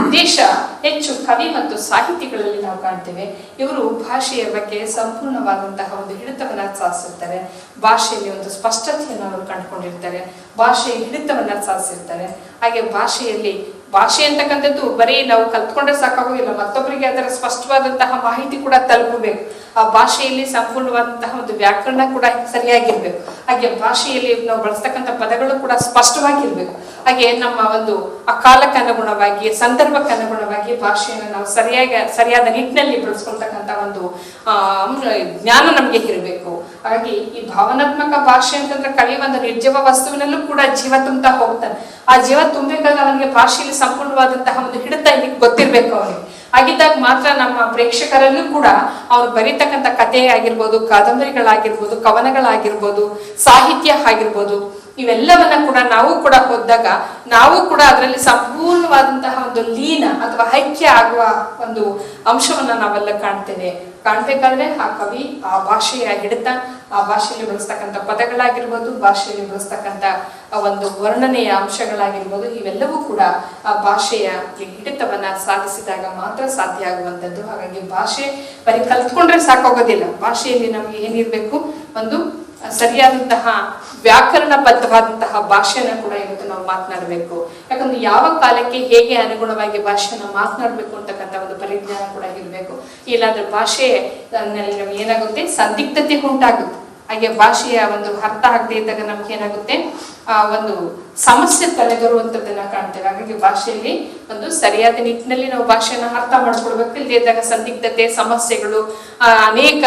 ಉದ್ದೇಶ ಹೆಚ್ಚು ಕವಿ ಮತ್ತು ಸಾಹಿತಿಗಳಲ್ಲಿ ನಾವು ಕಾಣ್ತೇವೆ. ಇವರು ಭಾಷೆಯ ಬಗ್ಗೆ ಸಂಪೂರ್ಣವಾದಂತಹ ಒಂದು ಹಿಡಿತವನ್ನ ಸಾಧಿಸಿರ್ತಾರೆ. ಭಾಷೆಯಲ್ಲಿ ಒಂದು ಸ್ಪಷ್ಟತೆಯನ್ನು ಅವರು ಕಂಡುಕೊಂಡಿರ್ತಾರೆ. ಭಾಷೆಯ ಹಿಡಿತವನ್ನ ಸಾಧಿಸಿರ್ತಾರೆ. ಹಾಗೆ ಭಾಷೆ ಅಂತಕ್ಕಂಥದ್ದು ಬರೀ ನಾವು ಕಲ್ತ್ಕೊಂಡ್ರೆ ಸಾಕಾಗೋದಿಲ್ಲ, ಮತ್ತೊಬ್ಬರಿಗೆ ಅದರ ಸ್ಪಷ್ಟವಾದಂತಹ ಮಾಹಿತಿ ಕೂಡ ತಲುಪಬೇಕು. ಆ ಭಾಷೆಯಲ್ಲಿ ಸಂಪೂರ್ಣವಾದಂತಹ ಒಂದು ವ್ಯಾಕರಣ ಕೂಡ ಸರಿಯಾಗಿರ್ಬೇಕು. ಹಾಗೆ ಭಾಷೆಯಲ್ಲಿ ನಾವು ಬಳಸ್ತಕ್ಕಂಥ ಪದಗಳು ಕೂಡ ಸ್ಪಷ್ಟವಾಗಿರ್ಬೇಕು. ಹಾಗೆ ನಮ್ಮ ಒಂದು ಆ ಕಾಲಕ್ಕೆ ಅನುಗುಣವಾಗಿ, ಸಂದರ್ಭಕ್ಕೆ ಅನುಗುಣವಾಗಿ ಭಾಷೆಯನ್ನು ನಾವು ಸರಿಯಾದ ನಿಟ್ಟಿನಲ್ಲಿ ಬಳಸ್ಕೊಳ್ತಕ್ಕಂಥ ಒಂದು ಜ್ಞಾನ ನಮ್ಗೆ ಇರಬೇಕು. ಹಾಗಾಗಿ ಈ ಭಾವನಾತ್ಮಕ ಭಾಷೆ ಅಂತಂದ್ರೆ ಕವಿ ಒಂದು ನಿರ್ಜೀವ ವಸ್ತುವಿನಲ್ಲೂ ಕೂಡ ಜೀವ ತುಂಬತಾ ಹೋಗ್ತಾನೆ. ಆ ಜೀವ ತುಂಬಬೇಕಾದ್ರೆ ಅವನಿಗೆ ಭಾಷೆಯಲ್ಲಿ ಸಂಪೂರ್ಣವಾದಂತಹ ಒಂದು ಹಿಡಿತ ಗೊತ್ತಿರ್ಬೇಕು ಅವನಿಗೆ. ಆಗಿದ್ದಾಗ ಮಾತ್ರ ನಮ್ಮ ಪ್ರೇಕ್ಷಕರಲ್ಲೂ ಕೂಡ ಅವ್ರು ಬರೀತಕ್ಕಂಥ ಕಥೆ ಆಗಿರ್ಬೋದು, ಕಾದಂಬರಿಗಳಾಗಿರ್ಬೋದು, ಕವನಗಳಾಗಿರ್ಬೋದು, ಸಾಹಿತ್ಯ ಆಗಿರ್ಬೋದು, ಇವೆಲ್ಲವನ್ನ ಕೂಡ ನಾವು ಕೂಡ ಓದಿದಾಗ ನಾವು ಕೂಡ ಅದರಲ್ಲಿ ಸಂಪೂರ್ಣವಾದಂತಹ ಒಂದು ಲೀನ ಅಥವಾ ಐಕ್ಯ ಆಗುವ ಒಂದು ಅಂಶವನ್ನ ನಾವೆಲ್ಲ ಕಾಣ್ಬೇಕಾದ್ರೆ ಆ ಕವಿ ಆ ಭಾಷೆಯ ಹಿಡಿತ, ಆ ಭಾಷೆಯಲ್ಲಿ ಬಳಸ್ತಕ್ಕಂಥ ಪದಗಳಾಗಿರ್ಬೋದು, ಭಾಷೆಯಲ್ಲಿ ಬಳಸ್ತಕ್ಕಂಥ ಒಂದು ವರ್ಣನೆಯ ಅಂಶಗಳಾಗಿರ್ಬೋದು, ಇವೆಲ್ಲವೂ ಕೂಡ ಆ ಭಾಷೆಯ ಹಿಡಿತವನ್ನ ಸಾಧಿಸಿದಾಗ ಮಾತ್ರ ಸಾಧ್ಯ ಆಗುವಂಥದ್ದು. ಹಾಗಾಗಿ ಭಾಷೆ ಬರೀ ಕಲ್ತ್ಕೊಂಡ್ರೆ ಸಾಕಾಗೋದಿಲ್ಲ. ಭಾಷೆಯಲ್ಲಿ ನಮಗೆ ಏನಿರ್ಬೇಕು, ಒಂದು ಸರಿಯಾದಂತಹ ವ್ಯಾಕರಣಬದ್ಧವಾದಂತಹ ಭಾಷೆಯನ್ನ ಕೂಡ ಇವತ್ತು ನಾವು ಮಾತನಾಡಬೇಕು. ಯಾಕಂದ್ರೆ ಯಾವ ಕಾಲಕ್ಕೆ ಹೇಗೆ ಅನುಗುಣವಾಗಿ ಭಾಷೆಯನ್ನ ಮಾತನಾಡಬೇಕು ಅಂತಕ್ಕಂಥ ಒಂದು ಪರಿಜ್ಞಾನ ಕೂಡ ಇರಬೇಕು. ಇಲ್ಲಾಂದ್ರೆ ಭಾಷೆ ಏನಾಗುತ್ತೆ, ಸಂದಿಗ್ಧತೆ ಉಂಟಾಗುತ್ತೆ. ಹಾಗೆ ಭಾಷೆಯ ಒಂದು ಅರ್ಥ ಆಗದೆ ಇದ್ದಾಗ ನಮ್ಗೆ ಏನಾಗುತ್ತೆ, ಒಂದು ಸಮಸ್ಯೆ ತಲೆದೋರುವಂಥದ್ದನ್ನ ಕಾಣ್ತೇವೆ. ಹಾಗಾಗಿ ಭಾಷೆಯಲ್ಲಿ ಒಂದು ಸರಿಯಾದ ನಿಟ್ಟಿನಲ್ಲಿ ನಾವು ಭಾಷೆಯನ್ನ ಅರ್ಥ ಮಾಡ್ಕೊಳ್ಬೇಕು. ಇಲ್ಲದೆ ಇದ್ದಾಗ ಸಂದಿಗ್ಧತೆ, ಸಮಸ್ಯೆಗಳು, ಅನೇಕ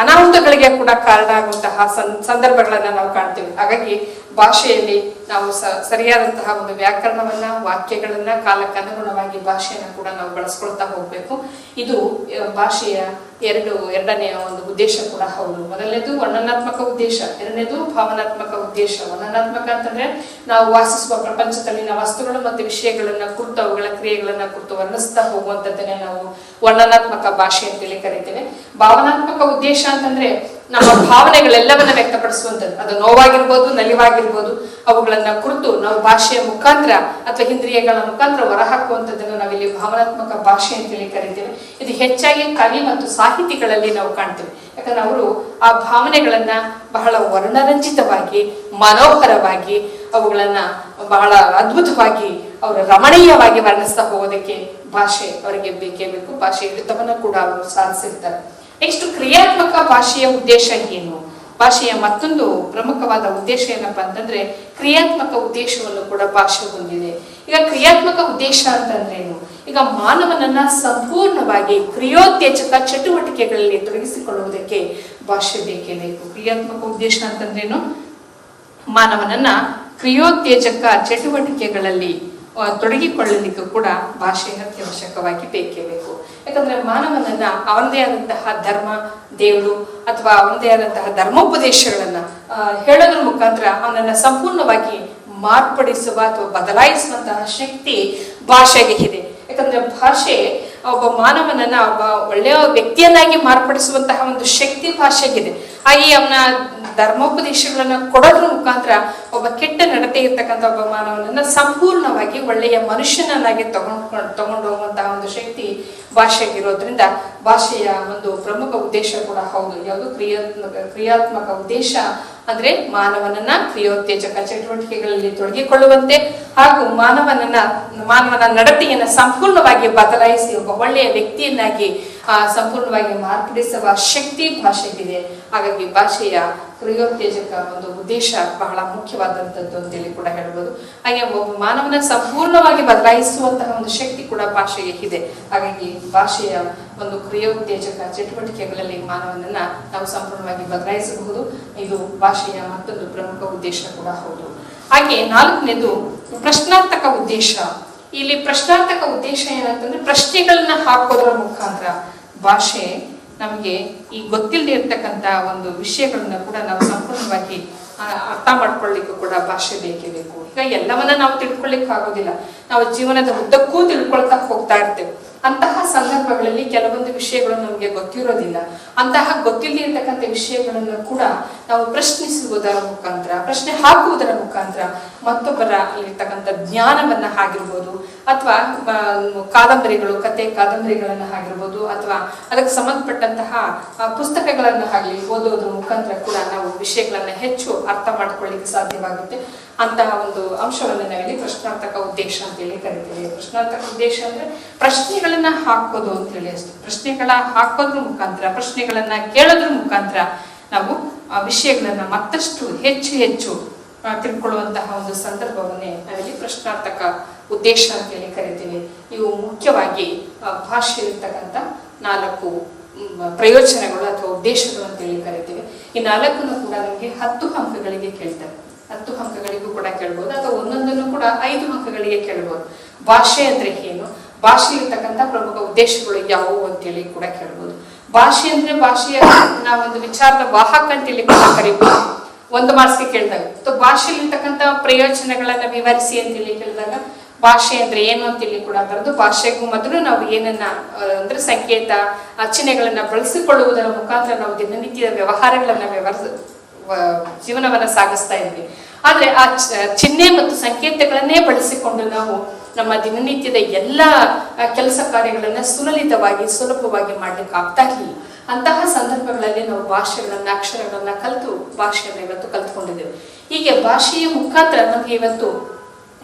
ಅನಾಹುತಗಳಿಗೆ ಕೂಡ ಕಾರಣ ಆಗುವಂತಹ ಸಂದರ್ಭಗಳನ್ನ ನಾವು ಕಾಣ್ತೇವೆ. ಹಾಗಾಗಿ ಭಾಷೆಯಲ್ಲಿ ನಾವು ಸರಿಯಾದಂತಹ ಒಂದು ವ್ಯಾಕರಣವನ್ನ, ವಾಕ್ಯಗಳನ್ನ, ಕಾಲಕ್ಕೆ ಅನುಗುಣವಾಗಿ ಭಾಷೆಯನ್ನ ಕೂಡ ನಾವು ಬಳಸ್ಕೊಳ್ತಾ ಹೋಗ್ಬೇಕು. ಇದು ಭಾಷೆಯ ಎರಡನೆಯ ಒಂದು ಉದ್ದೇಶ ಕೂಡ ಹೌದು. ಮೊದಲನೇದು ವರ್ಣನಾತ್ಮಕ ಉದ್ದೇಶ, ಎರಡನೇದು ಭಾವನಾತ್ಮಕ ಉದ್ದೇಶ. ವರ್ಣನಾತ್ಮಕ ಅಂತಂದ್ರೆ ನಾವು ವಾಸಿಸುವ ಪ್ರಪಂಚದಲ್ಲಿನ ವಸ್ತುಗಳು ಮತ್ತು ವಿಷಯಗಳನ್ನ ಕುರಿತು, ಅವುಗಳ ಕ್ರಿಯೆಗಳನ್ನ ಕುರಿತು ವರ್ಣಿಸ್ತಾ ಹೋಗುವಂತದ್ದನ್ನೇ ನಾವು ವರ್ಣನಾತ್ಮಕ ಭಾಷೆ ಅಂತೇಳಿ ಕರಿತೇವೆ. ಭಾವನಾತ್ಮಕ ಉದ್ದೇಶ ಅಂತಂದ್ರೆ ನಮ್ಮ ಭಾವನೆಗಳೆಲ್ಲವನ್ನ ವ್ಯಕ್ತಪಡಿಸುವಂಥದ್ದು. ಅದು ನೋವಾಗಿರ್ಬೋದು, ನಲಿವಾಗಿರ್ಬೋದು, ಅವುಗಳನ್ನ ಕುರಿತು ನಾವು ಭಾಷೆಯ ಮುಖಾಂತರ ಅಥವಾ ಇಂದ್ರಿಯಗಳ ಮುಖಾಂತರ ಹೊರಹಾಕುವಂಥದ್ದನ್ನು ನಾವಿಲ್ಲಿ ಭಾವನಾತ್ಮಕ ಭಾಷೆ ಅಂತೇಳಿ ಕರಿತೇವೆ. ಇದು ಹೆಚ್ಚಾಗಿ ಕವಿ ಮತ್ತು ಸಾಹಿತಿಗಳಲ್ಲಿ ನಾವು ಕಾಣ್ತೇವೆ. ಯಾಕಂದ್ರೆ ಅವರು ಆ ಭಾವನೆಗಳನ್ನ ಬಹಳ ವರ್ಣರಂಜಿತವಾಗಿ, ಮನೋಹರವಾಗಿ, ಅವುಗಳನ್ನ ಬಹಳ ಅದ್ಭುತವಾಗಿ, ಅವರು ರಮಣೀಯವಾಗಿ ವರ್ಣಿಸ್ತಾ ಹೋಗೋದಕ್ಕೆ ಭಾಷೆ ಅವರಿಗೆ ಬೇಕೇ ಬೇಕು. ಭಾಷೆ ಹಿಡಿತವನ್ನ ಕೂಡ ಅವರು ಸಾಧಿಸಿರ್ತಾರೆ. ನೆಕ್ಸ್ಟ್, ಕ್ರಿಯಾತ್ಮಕ ಭಾಷೆಯ ಉದ್ದೇಶ ಏನು? ಭಾಷೆಯ ಮತ್ತೊಂದು ಪ್ರಮುಖವಾದ ಉದ್ದೇಶ ಏನಪ್ಪಾ ಅಂತಂದ್ರೆ ಕ್ರಿಯಾತ್ಮಕ ಉದ್ದೇಶವನ್ನು ಕೂಡ ಭಾಷೆ ಹೊಂದಿದೆ. ಈಗ ಕ್ರಿಯಾತ್ಮಕ ಉದ್ದೇಶ ಅಂತಂದ್ರೇನು? ಈಗ ಮಾನವನನ್ನ ಸಂಪೂರ್ಣವಾಗಿ ಕ್ರಿಯೋತ್ತೇಜಕ ಚಟುವಟಿಕೆಗಳಲ್ಲಿ ತೊಡಗಿಸಿಕೊಳ್ಳುವುದಕ್ಕೆ ಭಾಷೆ ಬೇಕೇ ಬೇಕು. ಕ್ರಿಯಾತ್ಮಕ ಉದ್ದೇಶ ಅಂತಂದ್ರೇನು? ಮಾನವನನ್ನ ಕ್ರಿಯೋತ್ತೇಜಕ ಚಟುವಟಿಕೆಗಳಲ್ಲಿ ತೊಡಗಿಕೊಳ್ಳಲಿಕ್ಕೂ ಕೂಡ ಭಾಷೆ ಅತ್ಯವಶ್ಯಕವಾಗಿ ಬೇಕೇ ಬೇಕು. ಯಾಕಂದ್ರೆ ಮಾನವನನ್ನ ಅವನದೇ ಆದಂತಹ ಧರ್ಮ, ದೇವರು ಅಥವಾ ಅವನದೇ ಆದಂತಹ ಧರ್ಮೋಪದೇಶಗಳನ್ನ ಹೇಳೋದ್ರ ಮುಖಾಂತರ ಅವನನ್ನ ಸಂಪೂರ್ಣವಾಗಿ ಮಾರ್ಪಡಿಸುವ ಅಥವಾ ಬದಲಾಯಿಸುವಂತಹ ಶಕ್ತಿ ಭಾಷೆಗೆ ಇದೆ. ಯಾಕಂದ್ರೆ ಭಾಷೆ ಒಬ್ಬ ಮಾನವನನ್ನ ಒಬ್ಬ ಒಳ್ಳೆಯ ವ್ಯಕ್ತಿಯನ್ನಾಗಿ ಮಾರ್ಪಡಿಸುವಂತಹ ಒಂದು ಶಕ್ತಿ ಭಾಷೆಗಿದೆ. ಹಾಗೆ ಅವನ ಧರ್ಮೋಪದೇಶಗಳನ್ನ ಕೊಡೋದ್ರ ಮುಖಾಂತರ ಒಬ್ಬ ಕೆಟ್ಟ ನಡತೆ ಇರ್ತಕ್ಕಂಥ ಒಬ್ಬ ಮಾನವನನ್ನ ಸಂಪೂರ್ಣವಾಗಿ ಒಳ್ಳೆಯ ಮನುಷ್ಯನನ್ನಾಗಿ ತಗೊಂಡು ಹೋಗುವಂತಹ ಒಂದು ಶಕ್ತಿ ಭಾಷೆಗಿರೋದ್ರಿಂದ ಭಾಷೆಯ ಒಂದು ಪ್ರಮುಖ ಉದ್ದೇಶ ಕೂಡ ಹೌದು. ಯಾವುದು? ಕ್ರಿಯಾತ್ಮಕ ಉದ್ದೇಶ ಅಂದ್ರೆ ಮಾನವನನ್ನ ಕ್ರಿಯೋತ್ತೇಜಕ ಚಟುವಟಿಕೆಗಳಲ್ಲಿ ತೊಡಗಿಕೊಳ್ಳುವಂತೆ ಹಾಗೂ ಮಾನವನ ನಡತೆಯನ್ನ ಸಂಪೂರ್ಣವಾಗಿ ಬದಲಾಯಿಸಿ ಒಬ್ಬ ಒಳ್ಳೆಯ ವ್ಯಕ್ತಿಯನ್ನಾಗಿ ಸಂಪೂರ್ಣವಾಗಿ ಮಾರ್ಪಡಿಸುವ ಶಕ್ತಿ ಭಾಷೆಗಿದೆ. ಹಾಗಾಗಿ ಭಾಷೆಯ ಕ್ರಿಯೋತ್ತೇಜಕ ಒಂದು ಉದ್ದೇಶ ಬಹಳ ಮುಖ್ಯವಾದಂಥದ್ದು ಅಂತೇಳಿ ಕೂಡ ಹೇಳ್ಬೋದು. ಹಾಗೆ ಒಬ್ಬ ಮಾನವನ ಸಂಪೂರ್ಣವಾಗಿ ಬದಲಾಯಿಸುವಂತಹ ಒಂದು ಶಕ್ತಿ ಕೂಡ ಭಾಷೆಗೆ ಇದೆ. ಹಾಗಾಗಿ ಭಾಷೆಯ ಒಂದು ಕ್ರಿಯೋತ್ತೇಜಕ ಚಟುವಟಿಕೆಗಳಲ್ಲಿ ಮಾನವನನ್ನ ನಾವು ಸಂಪೂರ್ಣವಾಗಿ ಬದಲಾಯಿಸಬಹುದು. ಇದು ಭಾಷೆಯ ಮತ್ತೊಂದು ಪ್ರಮುಖ ಉದ್ದೇಶ ಕೂಡ ಹೌದು. ಹಾಗೆ 4ನೇದು ಪ್ರಶ್ನಾರ್ಥಕ ಉದ್ದೇಶ. ಇಲ್ಲಿ ಪ್ರಶ್ನಾರ್ಥಕ ಉದ್ದೇಶ ಏನಂತಂದ್ರೆ ಪ್ರಶ್ನೆಗಳನ್ನ ಹಾಕೋದ್ರ ಮುಖಾಂತರ ಭಾಷೆ ನಮ್ಗೆ ಈ ಗೊತ್ತಿಲ್ಲದೆ ಇರ್ತಕ್ಕಂಥ ಒಂದು ವಿಷಯಗಳನ್ನ ಕೂಡ ನಾವು ಸಂಪೂರ್ಣವಾಗಿ ಅರ್ಥ ಮಾಡ್ಕೊಳ್ಳಿಕ್ಕೂ ಕೂಡ ಭಾಷೆ ಬೇಕೇ ಬೇಕು. ಈಗ ಎಲ್ಲವನ್ನ ನಾವು ತಿಳ್ಕೊಳ್ಳಿಕ್ ಆಗೋದಿಲ್ಲ. ನಾವು ಜೀವನದ ಉದ್ದಕ್ಕೂ ತಿಳ್ಕೊಳ್ತಾ ಹೋಗ್ತಾ ಇರ್ತೇವೆ. ಅಂತಹ ಸಂದರ್ಭಗಳಲ್ಲಿ ಕೆಲವೊಂದು ವಿಷಯಗಳು ನಮಗೆ ಗೊತ್ತಿರೋದಿಲ್ಲ. ಅಂತಹ ಗೊತ್ತಿಲ್ಲದೆ ಇರ್ತಕ್ಕಂಥ ವಿಷಯಗಳನ್ನು ಕೂಡ ನಾವು ಪ್ರಶ್ನಿಸುವುದರ ಮುಖಾಂತರ, ಪ್ರಶ್ನೆ ಹಾಕುವುದರ ಮುಖಾಂತರ ಮತ್ತೊಬ್ಬರ ಅಲ್ಲಿರ್ತಕ್ಕಂಥ ಜ್ಞಾನವನ್ನ ಆಗಿರ್ಬೋದು, ಅಥವಾ ಕಾದಂಬರಿಗಳು, ಕಾದಂಬರಿಗಳನ್ನ ಆಗಿರ್ಬೋದು, ಅಥವಾ ಅದಕ್ಕೆ ಸಂಬಂಧಪಟ್ಟಂತಹ ಪುಸ್ತಕಗಳನ್ನ ಆಗಲಿ ಓದೋದ್ರ ಮುಖಾಂತರ ಕೂಡ ನಾವು ವಿಷಯಗಳನ್ನ ಹೆಚ್ಚು ಅರ್ಥ ಮಾಡ್ಕೊಳ್ಳಿಕ್ಕೆ ಸಾಧ್ಯವಾಗುತ್ತೆ. ಅಂತಹ ಒಂದು ಅಂಶವನ್ನು ನಾವಿಲ್ಲಿ ಪ್ರಶ್ನಾರ್ಥಕ ಉದ್ದೇಶ ಅಂತೇಳಿ ಕರಿತೀವಿ. ಪ್ರಶ್ನಾರ್ಥಕ ಉದ್ದೇಶ ಅಂದ್ರೆ ಪ್ರಶ್ನೆಗಳನ್ನ ಹಾಕೋದು ಅಂತೇಳಿ ಅಷ್ಟೇ. ಪ್ರಶ್ನೆಗಳ ಹಾಕೋದ್ರ ಮುಖಾಂತರ, ಪ್ರಶ್ನೆಗಳನ್ನ ಕೇಳೋದ್ರ ಮುಖಾಂತರ ನಾವು ಆ ವಿಷಯಗಳನ್ನ ಮತ್ತಷ್ಟು ಹೆಚ್ಚು ತಿಳ್ಕೊಳ್ಳುವಂತಹ ಒಂದು ಸಂದರ್ಭವನ್ನೇ ನಾವಿಲ್ಲಿ ಪ್ರಶ್ನಾರ್ಥಕ ಉದ್ದೇಶ ಅಂತೇಳಿ ಕರಿತೀವಿ. ಇವು ಮುಖ್ಯವಾಗಿ ಭಾಷೆಯಲ್ಲಿರ್ತಕ್ಕಂಥ 4 ಪ್ರಯೋಜನಗಳು ಅಥವಾ ಉದ್ದೇಶಗಳು ಅಂತೇಳಿ ಕರಿತೀವಿ. ಈ 4ನ್ನು ಕೂಡ ನಮಗೆ 10 ಅಂಕಗಳಿಗೆ ಕೇಳ್ತಾರೆ. 10 ಅಂಕಗಳಿಗೂ ಕೂಡ ಕೇಳ್ಬೋದು, ಅಥವಾ ಒಂದೊಂದನ್ನು ಕೂಡ 5 ಅಂಕಗಳಿಗೆ ಕೇಳ್ಬೋದು. ಭಾಷೆ ಅಂದ್ರೆ ಏನು, ಭಾಷೆಯಲ್ಲಿರ್ತಕ್ಕಂಥ ಪ್ರಮುಖ ಉದ್ದೇಶಗಳು ಯಾವುವು ಅಂತೇಳಿ ಕೂಡ ಕೇಳ್ಬೋದು. ಭಾಷೆ ಅಂದ್ರೆ ಭಾಷೆಯ ನಾವೊಂದು ವಿಚಾರದ ವಾಹಕ ಅಂತೇಳಿ ಕೂಡ ಕರಿಬೋದು. 1 ಮಾರ್ಕ್ಸ್ಗೆ ಕೇಳಿದಾಗ ಭಾಷೆಯಲ್ಲಿರ್ತಕ್ಕಂಥ ಪ್ರಯೋಜನಗಳನ್ನ ವಿವರಿಸಿ ಅಂತೇಳಿ ಕೇಳಿದಾಗ ಭಾಷೆ ಅಂದ್ರೆ ಏನು ಅಂತೇಳಿ ಕೂಡ ಬರೆದು, ಭಾಷೆಗೂ ಮೊದಲು ನಾವು ಏನನ್ನ ಅಂದ್ರೆ ಸಂಕೇತ ಚಿಹ್ನೆಗಳನ್ನ ಬಳಸಿಕೊಳ್ಳುವುದರ ಮುಖಾಂತರ ನಾವು ದಿನನಿತ್ಯದ ವ್ಯವಹಾರಗಳನ್ನ ಜೀವನವನ್ನ ಸಾಗಿಸ್ತಾ ಇದ್ವಿ. ಆದ್ರೆ ಆ ಚಿಹ್ನೆ ಮತ್ತು ಸಂಕೇತಗಳನ್ನೇ ಬಳಸಿಕೊಂಡು ನಾವು ನಮ್ಮ ದಿನನಿತ್ಯದ ಎಲ್ಲ ಕೆಲಸ ಕಾರ್ಯಗಳನ್ನ ಸುಲಭವಾಗಿ ಮಾಡ್ಲಿಕ್ಕೆ ಆಗ್ತಾ ಇರಲಿಲ್ಲ. ಅಂತಹ ಸಂದರ್ಭಗಳಲ್ಲಿ ನಾವು ಭಾಷೆಗಳನ್ನ, ಅಕ್ಷರಗಳನ್ನ ಕಲಿತು ಭಾಷೆಯನ್ನ ಇವತ್ತು ಕಲ್ತ್ಕೊಂಡಿದ್ದೇವೆ. ಹೀಗೆ ಭಾಷೆಯ ಮುಖಾಂತರ ನಮ್ಗೆ ಇವತ್ತು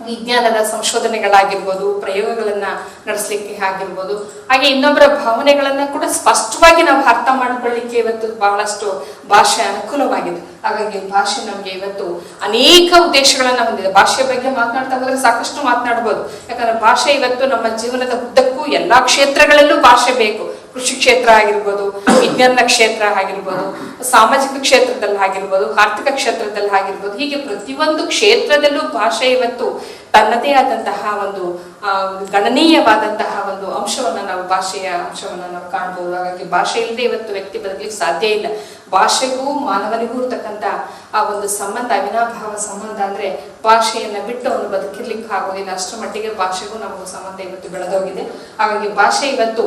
ವಿಜ್ಞಾನದ ಸಂಶೋಧನೆಗಳಾಗಿರ್ಬೋದು, ಪ್ರಯೋಗಗಳನ್ನ ನಡೆಸಲಿಕ್ಕೆ ಆಗಿರ್ಬೋದು, ಹಾಗೆ ಇನ್ನೊಬ್ಬರ ಭಾವನೆಗಳನ್ನ ಕೂಡ ಸ್ಪಷ್ಟವಾಗಿ ನಾವು ಅರ್ಥ ಮಾಡ್ಕೊಳ್ಳಿಕ್ಕೆ ಇವತ್ತು ಬಹಳಷ್ಟು ಭಾಷೆ ಅನುಕೂಲವಾಗಿದೆ. ಹಾಗಾಗಿ ಭಾಷೆ ನಮ್ಗೆ ಇವತ್ತು ಅನೇಕ ಉದ್ದೇಶಗಳನ್ನ ಹೊಂದಿದೆ. ಭಾಷೆಯ ಬಗ್ಗೆ ಮಾತನಾಡ್ತಾ ಹೋದ್ರೆ ಸಾಕಷ್ಟು ಮಾತನಾಡ್ಬೋದು. ಯಾಕಂದ್ರೆ ಭಾಷೆ ಇವತ್ತು ನಮ್ಮ ಜೀವನದ ಉದ್ದಕ್ಕೂ ಎಲ್ಲಾ ಕ್ಷೇತ್ರಗಳಲ್ಲೂ ಭಾಷೆ ಬೇಕು. ಕೃಷಿ ಕ್ಷೇತ್ರ ಆಗಿರ್ಬೋದು, ವಿಜ್ಞಾನದ ಕ್ಷೇತ್ರ ಆಗಿರ್ಬೋದು, ಸಾಮಾಜಿಕ ಕ್ಷೇತ್ರದಲ್ಲಿ ಆಗಿರ್ಬೋದು, ಆರ್ಥಿಕ ಕ್ಷೇತ್ರದಲ್ಲಿ ಆಗಿರ್ಬೋದು, ಹೀಗೆ ಪ್ರತಿಯೊಂದು ಕ್ಷೇತ್ರದಲ್ಲೂ ಭಾಷೆ ಇವತ್ತು ತನ್ನದೇ ಆದಂತಹ ಒಂದು ಗಣನೀಯವಾದಂತಹ ಒಂದು ಭಾಷೆಯ ಅಂಶವನ್ನ ನಾವು ಕಾಣಬಹುದು. ಹಾಗಾಗಿ ಭಾಷೆ ಇಲ್ಲದೆ ಇವತ್ತು ವ್ಯಕ್ತಿ ಬದುಕಲಿಕ್ಕೆ ಸಾಧ್ಯ ಇಲ್ಲ. ಭಾಷೆಗೂ ಮಾನವನಿಗೂ ಇರ್ತಕ್ಕಂಥ ಆ ಒಂದು ಸಂಬಂಧ, ಅವಿನಾಭಾವ ಸಂಬಂಧ ಅಂದ್ರೆ ಭಾಷೆಯನ್ನ ಬಿಟ್ಟು ಅವನು ಬದುಕಿರ್ಲಿಕ್ಕೆ ಆಗೋದಿಲ್ಲ. ಅಷ್ಟರ ಮಟ್ಟಿಗೆ ಭಾಷೆಗೂ ನಮಗೂ ಸಂಬಂಧ ಇವತ್ತು ಬೆಳೆದೋಗಿದೆ. ಹಾಗಾಗಿ ಭಾಷೆ ಇವತ್ತು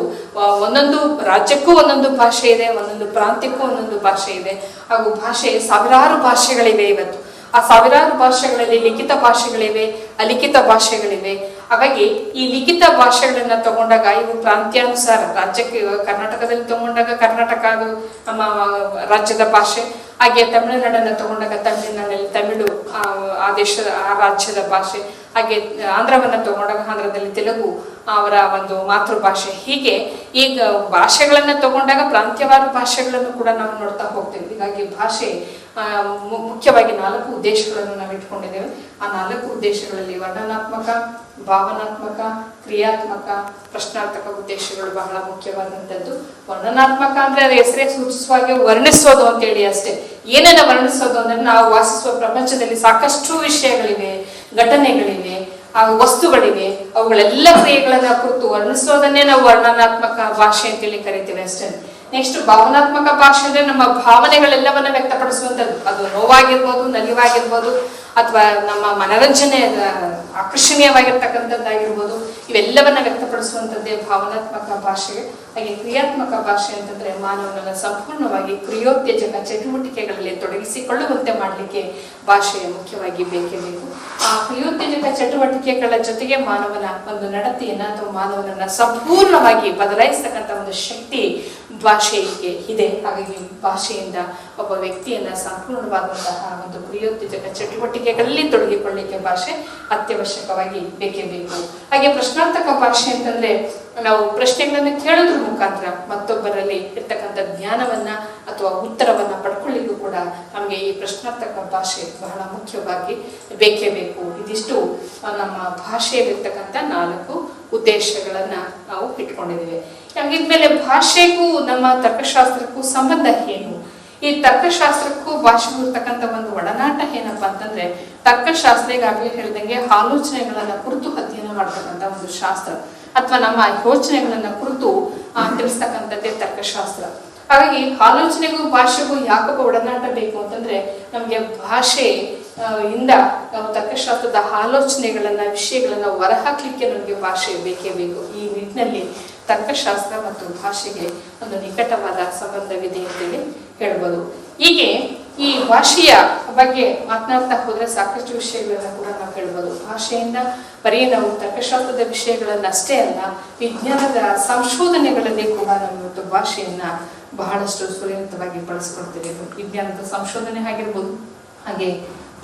ಒಂದೊಂದು ರಾಜ್ಯಕ್ಕೂ ಒಂದೊಂದು ಭಾಷೆ ಇದೆ, ಒಂದೊಂದು ಪ್ರಾಂತ್ಯಕ್ಕೂ ಒಂದೊಂದು ಭಾಷೆ ಇದೆ. ಹಾಗೂ ಭಾಷೆ ಸಾವಿರಾರು ಭಾಷೆಗಳಿವೆ ಇವತ್ತು. ಆ ಸಾವಿರಾರು ಭಾಷೆಗಳಲ್ಲಿ ಲಿಖಿತ ಭಾಷೆಗಳಿವೆ, ಅಲಿಖಿತ ಭಾಷೆಗಳಿವೆ. ಹಾಗಾಗಿ ಈ ಲಿಖಿತ ಭಾಷೆಗಳನ್ನ ತಗೊಂಡಾಗ ಇವು ಪ್ರಾಂತ್ಯಾನುಸಾರ ರಾಜ್ಯಕ್ಕೆ, ಕರ್ನಾಟಕದಲ್ಲಿ ತಗೊಂಡಾಗ ಕರ್ನಾಟಕ ಅದು ನಮ್ಮ ರಾಜ್ಯದ ಭಾಷೆ, ಹಾಗೆ ತಮಿಳುನಾಡನ್ನ ತಗೊಂಡಾಗ ತಮಿಳುನಾಡಲ್ಲಿ ತಮಿಳು ಆ ದೇಶದ ಆ ರಾಜ್ಯದ ಭಾಷೆ, ಹಾಗೆ ಆಂಧ್ರವನ್ನ ತಗೊಂಡಾಗ ಆಂಧ್ರದಲ್ಲಿ ತೆಲುಗು ಅವರ ಒಂದು ಮಾತೃಭಾಷೆ. ಹೀಗೆ ಈಗ ಭಾಷೆಗಳನ್ನ ತಗೊಂಡಾಗ ಪ್ರಾಂತ್ಯವಾದ ಭಾಷೆಗಳನ್ನು ಕೂಡ ನಾವು ನೋಡ್ತಾ ಹೋಗ್ತೇವೆ. ಹೀಗಾಗಿ ಭಾಷೆ ಮುಖ್ಯವಾಗಿ 4 ಉದ್ದೇಶಗಳನ್ನು ನಾವು ಇಟ್ಕೊಂಡಿದ್ದೇವೆ. ಆ 4 ಉದ್ದೇಶಗಳಲ್ಲಿ ವರ್ಣನಾತ್ಮಕ, ಭಾವನಾತ್ಮಕ, ಕ್ರಿಯಾತ್ಮಕ, ಪ್ರಶ್ನಾರ್ಥಕ ಉದ್ದೇಶಗಳು ಬಹಳ ಮುಖ್ಯವಾದಂಥದ್ದು. ವರ್ಣನಾತ್ಮಕ ಅಂದ್ರೆ ಅದು ಹೆಸರೇ ಸೂಚಿಸುವಾಗೆ ವರ್ಣಿಸೋದು ಅಂತೇಳಿ ಅಷ್ಟೇ. ಏನೇನ ವರ್ಣಿಸೋದು ಅಂದ್ರೆ ನಾವು ವಾಸಿಸುವ ಪ್ರಪಂಚದಲ್ಲಿ ಸಾಕಷ್ಟು ವಿಷಯಗಳಿವೆ, ಘಟನೆಗಳಿವೆ, ಆ ವಸ್ತುಗಳಿವೆ, ಅವುಗಳೆಲ್ಲ ಕ್ರಿಯೆಗಳನ್ನ ಕುರಿತು ವರ್ಣಿಸೋದನ್ನೇ ನಾವು ವರ್ಣನಾತ್ಮಕ ಭಾಷೆ ಅಂತೇಳಿ ಕರಿತೀವಿ ಅಷ್ಟೇ. ನೆಕ್ಸ್ಟ್ ಭಾವನಾತ್ಮಕ ಭಾಷೆ ಅಂದ್ರೆ ನಮ್ಮ ಭಾವನೆಗಳೆಲ್ಲವನ್ನ ವ್ಯಕ್ತಪಡಿಸುವಂಥದ್ದು. ಅದು ನೋವಾಗಿರ್ಬೋದು, ನಲಿವಾಗಿರ್ಬೋದು, ಅಥವಾ ನಮ್ಮ ಮನರಂಜನೆ ಆಕರ್ಷಣೀಯವಾಗಿರ್ತಕ್ಕಂಥದ್ದಾಗಿರ್ಬೋದು, ಇವೆಲ್ಲವನ್ನ ವ್ಯಕ್ತಪಡಿಸುವಂಥದ್ದೇ ಭಾವನಾತ್ಮಕ ಭಾಷೆ. ಹಾಗೆ ಕ್ರಿಯಾತ್ಮಕ ಭಾಷೆ ಅಂತಂದ್ರೆ ಮಾನವನನ್ನ ಸಂಪೂರ್ಣವಾಗಿ ಕ್ರಿಯೋತ್ತೇಜಕ ಚಟುವಟಿಕೆಗಳಲ್ಲಿ ತೊಡಗಿಸಿಕೊಳ್ಳುವಂತೆ ಮಾಡಲಿಕ್ಕೆ ಭಾಷೆ ಮುಖ್ಯವಾಗಿ ಬೇಕೇ ಬೇಕು. ಆ ಕ್ರಿಯೋತ್ತೇಜಕ ಚಟುವಟಿಕೆಗಳ ಜೊತೆಗೆ ಮಾನವನ ಒಂದು ನಡತೆಯನ್ನ ಅಥವಾ ಮಾನವನನ್ನ ಸಂಪೂರ್ಣವಾಗಿ ಬದಲಾಯಿಸ್ತಕ್ಕಂಥ ಒಂದು ಶಕ್ತಿ ಭಾಷೆಗೆ ಇದೆ. ಹಾಗಾಗಿ ಭಾಷೆಯಿಂದ ಒಬ್ಬ ವ್ಯಕ್ತಿಯನ್ನ ಸಂಪೂರ್ಣವಾದಂತಹ ಒಂದು ಕ್ರಿಯೋತ್ತೇಜಕ ಚಟುವಟಿಕೆಗಳಲ್ಲಿ ತೊಡಗಿಕೊಳ್ಳಿಕ್ಕೆ ಭಾಷೆ ಅತ್ಯವಶ್ಯಕವಾಗಿ ಬೇಕೇ ಬೇಕು. ಹಾಗೆ ಪ್ರಶ್ನಾರ್ಥಕ ಭಾಷೆ ಅಂತಂದ್ರೆ ನಾವು ಪ್ರಶ್ನೆಗಳನ್ನು ಕೇಳೋದ್ರ ಮುಖಾಂತರ ಮತ್ತೊಬ್ಬರಲ್ಲಿ ಇರ್ತಕ್ಕಂಥ ಜ್ಞಾನವನ್ನ ಅಥವಾ ಉತ್ತರವನ್ನ ಪಡ್ಕೊಳ್ಳಿಕ್ಕೂ ಕೂಡ ನಮಗೆ ಈ ಪ್ರಶ್ನಾರ್ಥಕ ಭಾಷೆ ಬಹಳ ಮುಖ್ಯವಾಗಿ ಬೇಕೇ ಬೇಕು. ಇದಿಷ್ಟು ನಮ್ಮ ಭಾಷೆಯಲ್ಲಿರ್ತಕ್ಕಂಥ 4 ಉದ್ದೇಶಗಳನ್ನ ನಾವು ಇಟ್ಕೊಂಡಿದ್ದೇವೆ. ಹಾಗಿದ್ಮೇಲೆ ಭಾಷೆಗೂ ನಮ್ಮ ತರ್ಕಶಾಸ್ತ್ರಕ್ಕೂ ಸಂಬಂಧ ಏನು? ಈ ತರ್ಕಶಾಸ್ತ್ರಕ್ಕೂ ಭಾಷೆಗೂ ಇರ್ತಕ್ಕಂಥ ಒಂದು ಒಡನಾಟ ಏನಪ್ಪಾ ಅಂತಂದ್ರೆ, ತರ್ಕಶಾಸ್ತ್ರ ಈಗಾಗಲೇ ಹೇಳಿದಂಗೆ ಆಲೋಚನೆಗಳನ್ನ ಕುರಿತು ಅಧ್ಯಯನ ಮಾಡ್ತಕ್ಕಂಥ ಒಂದು ಶಾಸ್ತ್ರ, ಅಥವಾ ನಮ್ಮ ಯೋಚನೆಗಳನ್ನ ಕುರಿತು ತಿಳಿಸ್ತಕ್ಕಂಥದ್ದೇ ತರ್ಕಶಾಸ್ತ್ರ. ಹಾಗಾಗಿ ಆಲೋಚನೆಗೂ ಭಾಷೆಗೂ ಯಾಕಪ್ಪ ಒಡನಾಟ ಬೇಕು ಅಂತಂದ್ರೆ, ನಮ್ಗೆ ಭಾಷೆ ಇಂದ ನಾವು ತರ್ಕಶಾಸ್ತ್ರದ ಆಲೋಚನೆಗಳನ್ನ, ವಿಷಯಗಳನ್ನ ಹೊರಹಾಕ್ಲಿಕ್ಕೆ ನಮಗೆ ಭಾಷೆ ಬೇಕೇ ಬೇಕು. ಈ ನಿಟ್ಟಿನಲ್ಲಿ ತರ್ಕಶಾಸ್ತ್ರ ಮತ್ತು ಭಾಷೆಗೆ ಒಂದು ನಿಕಟವಾದ ಸಂಬಂಧವಿದೆ ಅಂತೇಳಿ ಹೇಳ್ಬೋದು. ಹೀಗೆ ಈ ಭಾಷೆಯ ಬಗ್ಗೆ ಮಾತನಾಡ್ತಾ ಹೋದ್ರೆ ಸಾಕಷ್ಟು ವಿಷಯಗಳನ್ನ ಕೂಡ ನಾವು ಹೇಳ್ಬೋದು. ಭಾಷೆಯಿಂದ ಬರೀ ನಾವು ತರ್ಕಶಾಸ್ತ್ರದ ವಿಷಯಗಳನ್ನ ಅಷ್ಟೇ ಅಲ್ಲ, ವಿಜ್ಞಾನದ ಸಂಶೋಧನೆಗಳಲ್ಲಿ ಕೂಡ ನಾವು ಇವತ್ತು ಭಾಷೆಯನ್ನ ಬಹಳಷ್ಟು ಸುಲಲಿತವಾಗಿ ಬಳಸ್ಕೊಳ್ತೇವೆ. ವಿಜ್ಞಾನದ ಸಂಶೋಧನೆ ಆಗಿರ್ಬೋದು, ಹಾಗೆ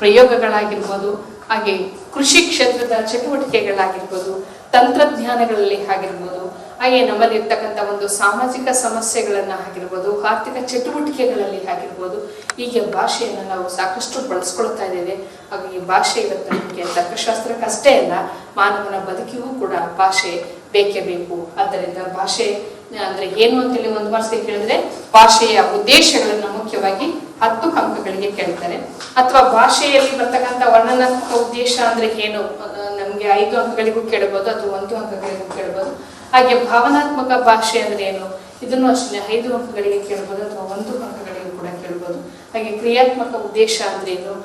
ಪ್ರಯೋಗಗಳಾಗಿರ್ಬೋದು, ಹಾಗೆ ಕೃಷಿ ಕ್ಷೇತ್ರದ ಚಟುವಟಿಕೆಗಳಾಗಿರ್ಬೋದು, ತಂತ್ರಜ್ಞಾನಗಳಲ್ಲಿ ಆಗಿರ್ಬೋದು, ಹಾಗೆ ನಮ್ಮಲ್ಲಿ ಇರ್ತಕ್ಕಂಥ ಒಂದು ಸಾಮಾಜಿಕ ಸಮಸ್ಯೆಗಳನ್ನ ಆಗಿರ್ಬೋದು, ಆರ್ಥಿಕ ಚಟುವಟಿಕೆಗಳಲ್ಲಿ ಆಗಿರ್ಬೋದು, ಹೀಗೆ ಭಾಷೆಯನ್ನು ನಾವು ಸಾಕಷ್ಟು ಬಳಸ್ಕೊಳ್ತಾ ಇದ್ದೇವೆ. ಹಾಗಾಗಿ ಭಾಷೆ ಇವತ್ತು ನಮಗೆ ತರ್ಕಶಾಸ್ತ್ರಕ್ಕಷ್ಟೇ ಅಲ್ಲ, ಮಾನವನ ಬದುಕಿಗೂ ಕೂಡ ಭಾಷೆ ಬೇಕೇ ಬೇಕು. ಆದ್ದರಿಂದ ಭಾಷೆ ಅಂದ್ರೆ ಏನು ಅಂತೇಳಿ ಒಂದು ಮಾರ್ಕ್ಸ್ಗೆ ಕೇಳಿದ್ರೆ, ಭಾಷೆಯ ಉದ್ದೇಶಗಳನ್ನ ಮುಖ್ಯವಾಗಿ 10 ಅಂಕಗಳಿಗೆ ಕೇಳ್ತಾರೆ. ಅಥವಾ ಭಾಷೆಯಲ್ಲಿ ಬರ್ತಕ್ಕಂಥ ವರ್ಣನಾತ್ಮಕ ಉದ್ದೇಶ ಅಂದ್ರೆ ಏನು, ನಮ್ಗೆ 5 ಅಂಕಗಳಿಗೂ ಕೇಳಬಹುದು, ಅಥವಾ 1 ಅಂಕಗಳಿಗೂ ಕೇಳಬಹುದು. ಹಾಗೆ ಭಾವನಾತ್ಮಕ ಭಾಷೆ ಅಂದ್ರೆ ಏನು, ಇದನ್ನು ಅಷ್ಟೇ 5 ಅಂಕಗಳಿಗೆ ಕೇಳಬಹುದು, ಅಥವಾ 1 ಅಂಕಗಳಿಗೂ ಕೂಡ ಕೇಳಬಹುದು. ಹಾಗೆ ಕ್ರಿಯಾತ್ಮಕ ಉದ್ದೇಶ ಅಂದ್ರೆ ಏನು,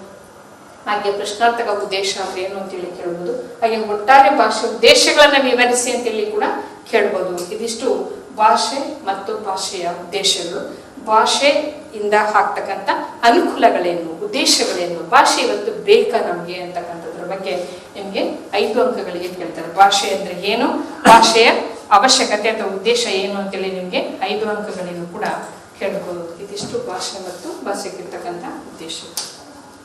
ಹಾಗೆ ಪ್ರಶ್ನಾರ್ಥಕ ಉದ್ದೇಶ ಅಂದ್ರೆ ಏನು ಅಂತೇಳಿ ಕೇಳ್ಬೋದು. ಹಾಗೆ ಒಟ್ಟಾರೆ ಭಾಷೆ ಉದ್ದೇಶಗಳನ್ನ ವಿವರಿಸಿ ಅಂತೇಳಿ ಕೂಡ ಕೇಳ್ಬೋದು. ಇದಿಷ್ಟು ಭಾಷೆ ಮತ್ತು ಭಾಷೆಯ ಉದ್ದೇಶಗಳು. ಭಾಷೆಯಿಂದ ಆಗ್ತಕ್ಕಂಥ ಅನುಕೂಲಗಳೇನು, ಉದ್ದೇಶಗಳೇನು, ಭಾಷೆ ಇವತ್ತು ಬೇಕಾ ನಮ್ಗೆ ಅಂತಕ್ಕಂಥದ್ರ ಬಗ್ಗೆ ನಿಮ್ಗೆ 5 ಅಂಕಗಳಿಗೆ ಕೇಳ್ತಾರೆ. ಭಾಷೆ ಅಂದ್ರೆ ಏನು, ಭಾಷೆಯ ಅವಶ್ಯಕತೆ ಅಥವಾ ಉದ್ದೇಶ ಏನು ಅಂತೇಳಿ ನಿಮ್ಗೆ 5 ಅಂಕಗಳಿಗೂ ಕೂಡ ಕೇಳ್ಬೋದು. ಇದಿಷ್ಟು ಭಾಷೆ ಮತ್ತು ಭಾಷೆಗಿರ್ತಕ್ಕಂಥ ಉದ್ದೇಶ.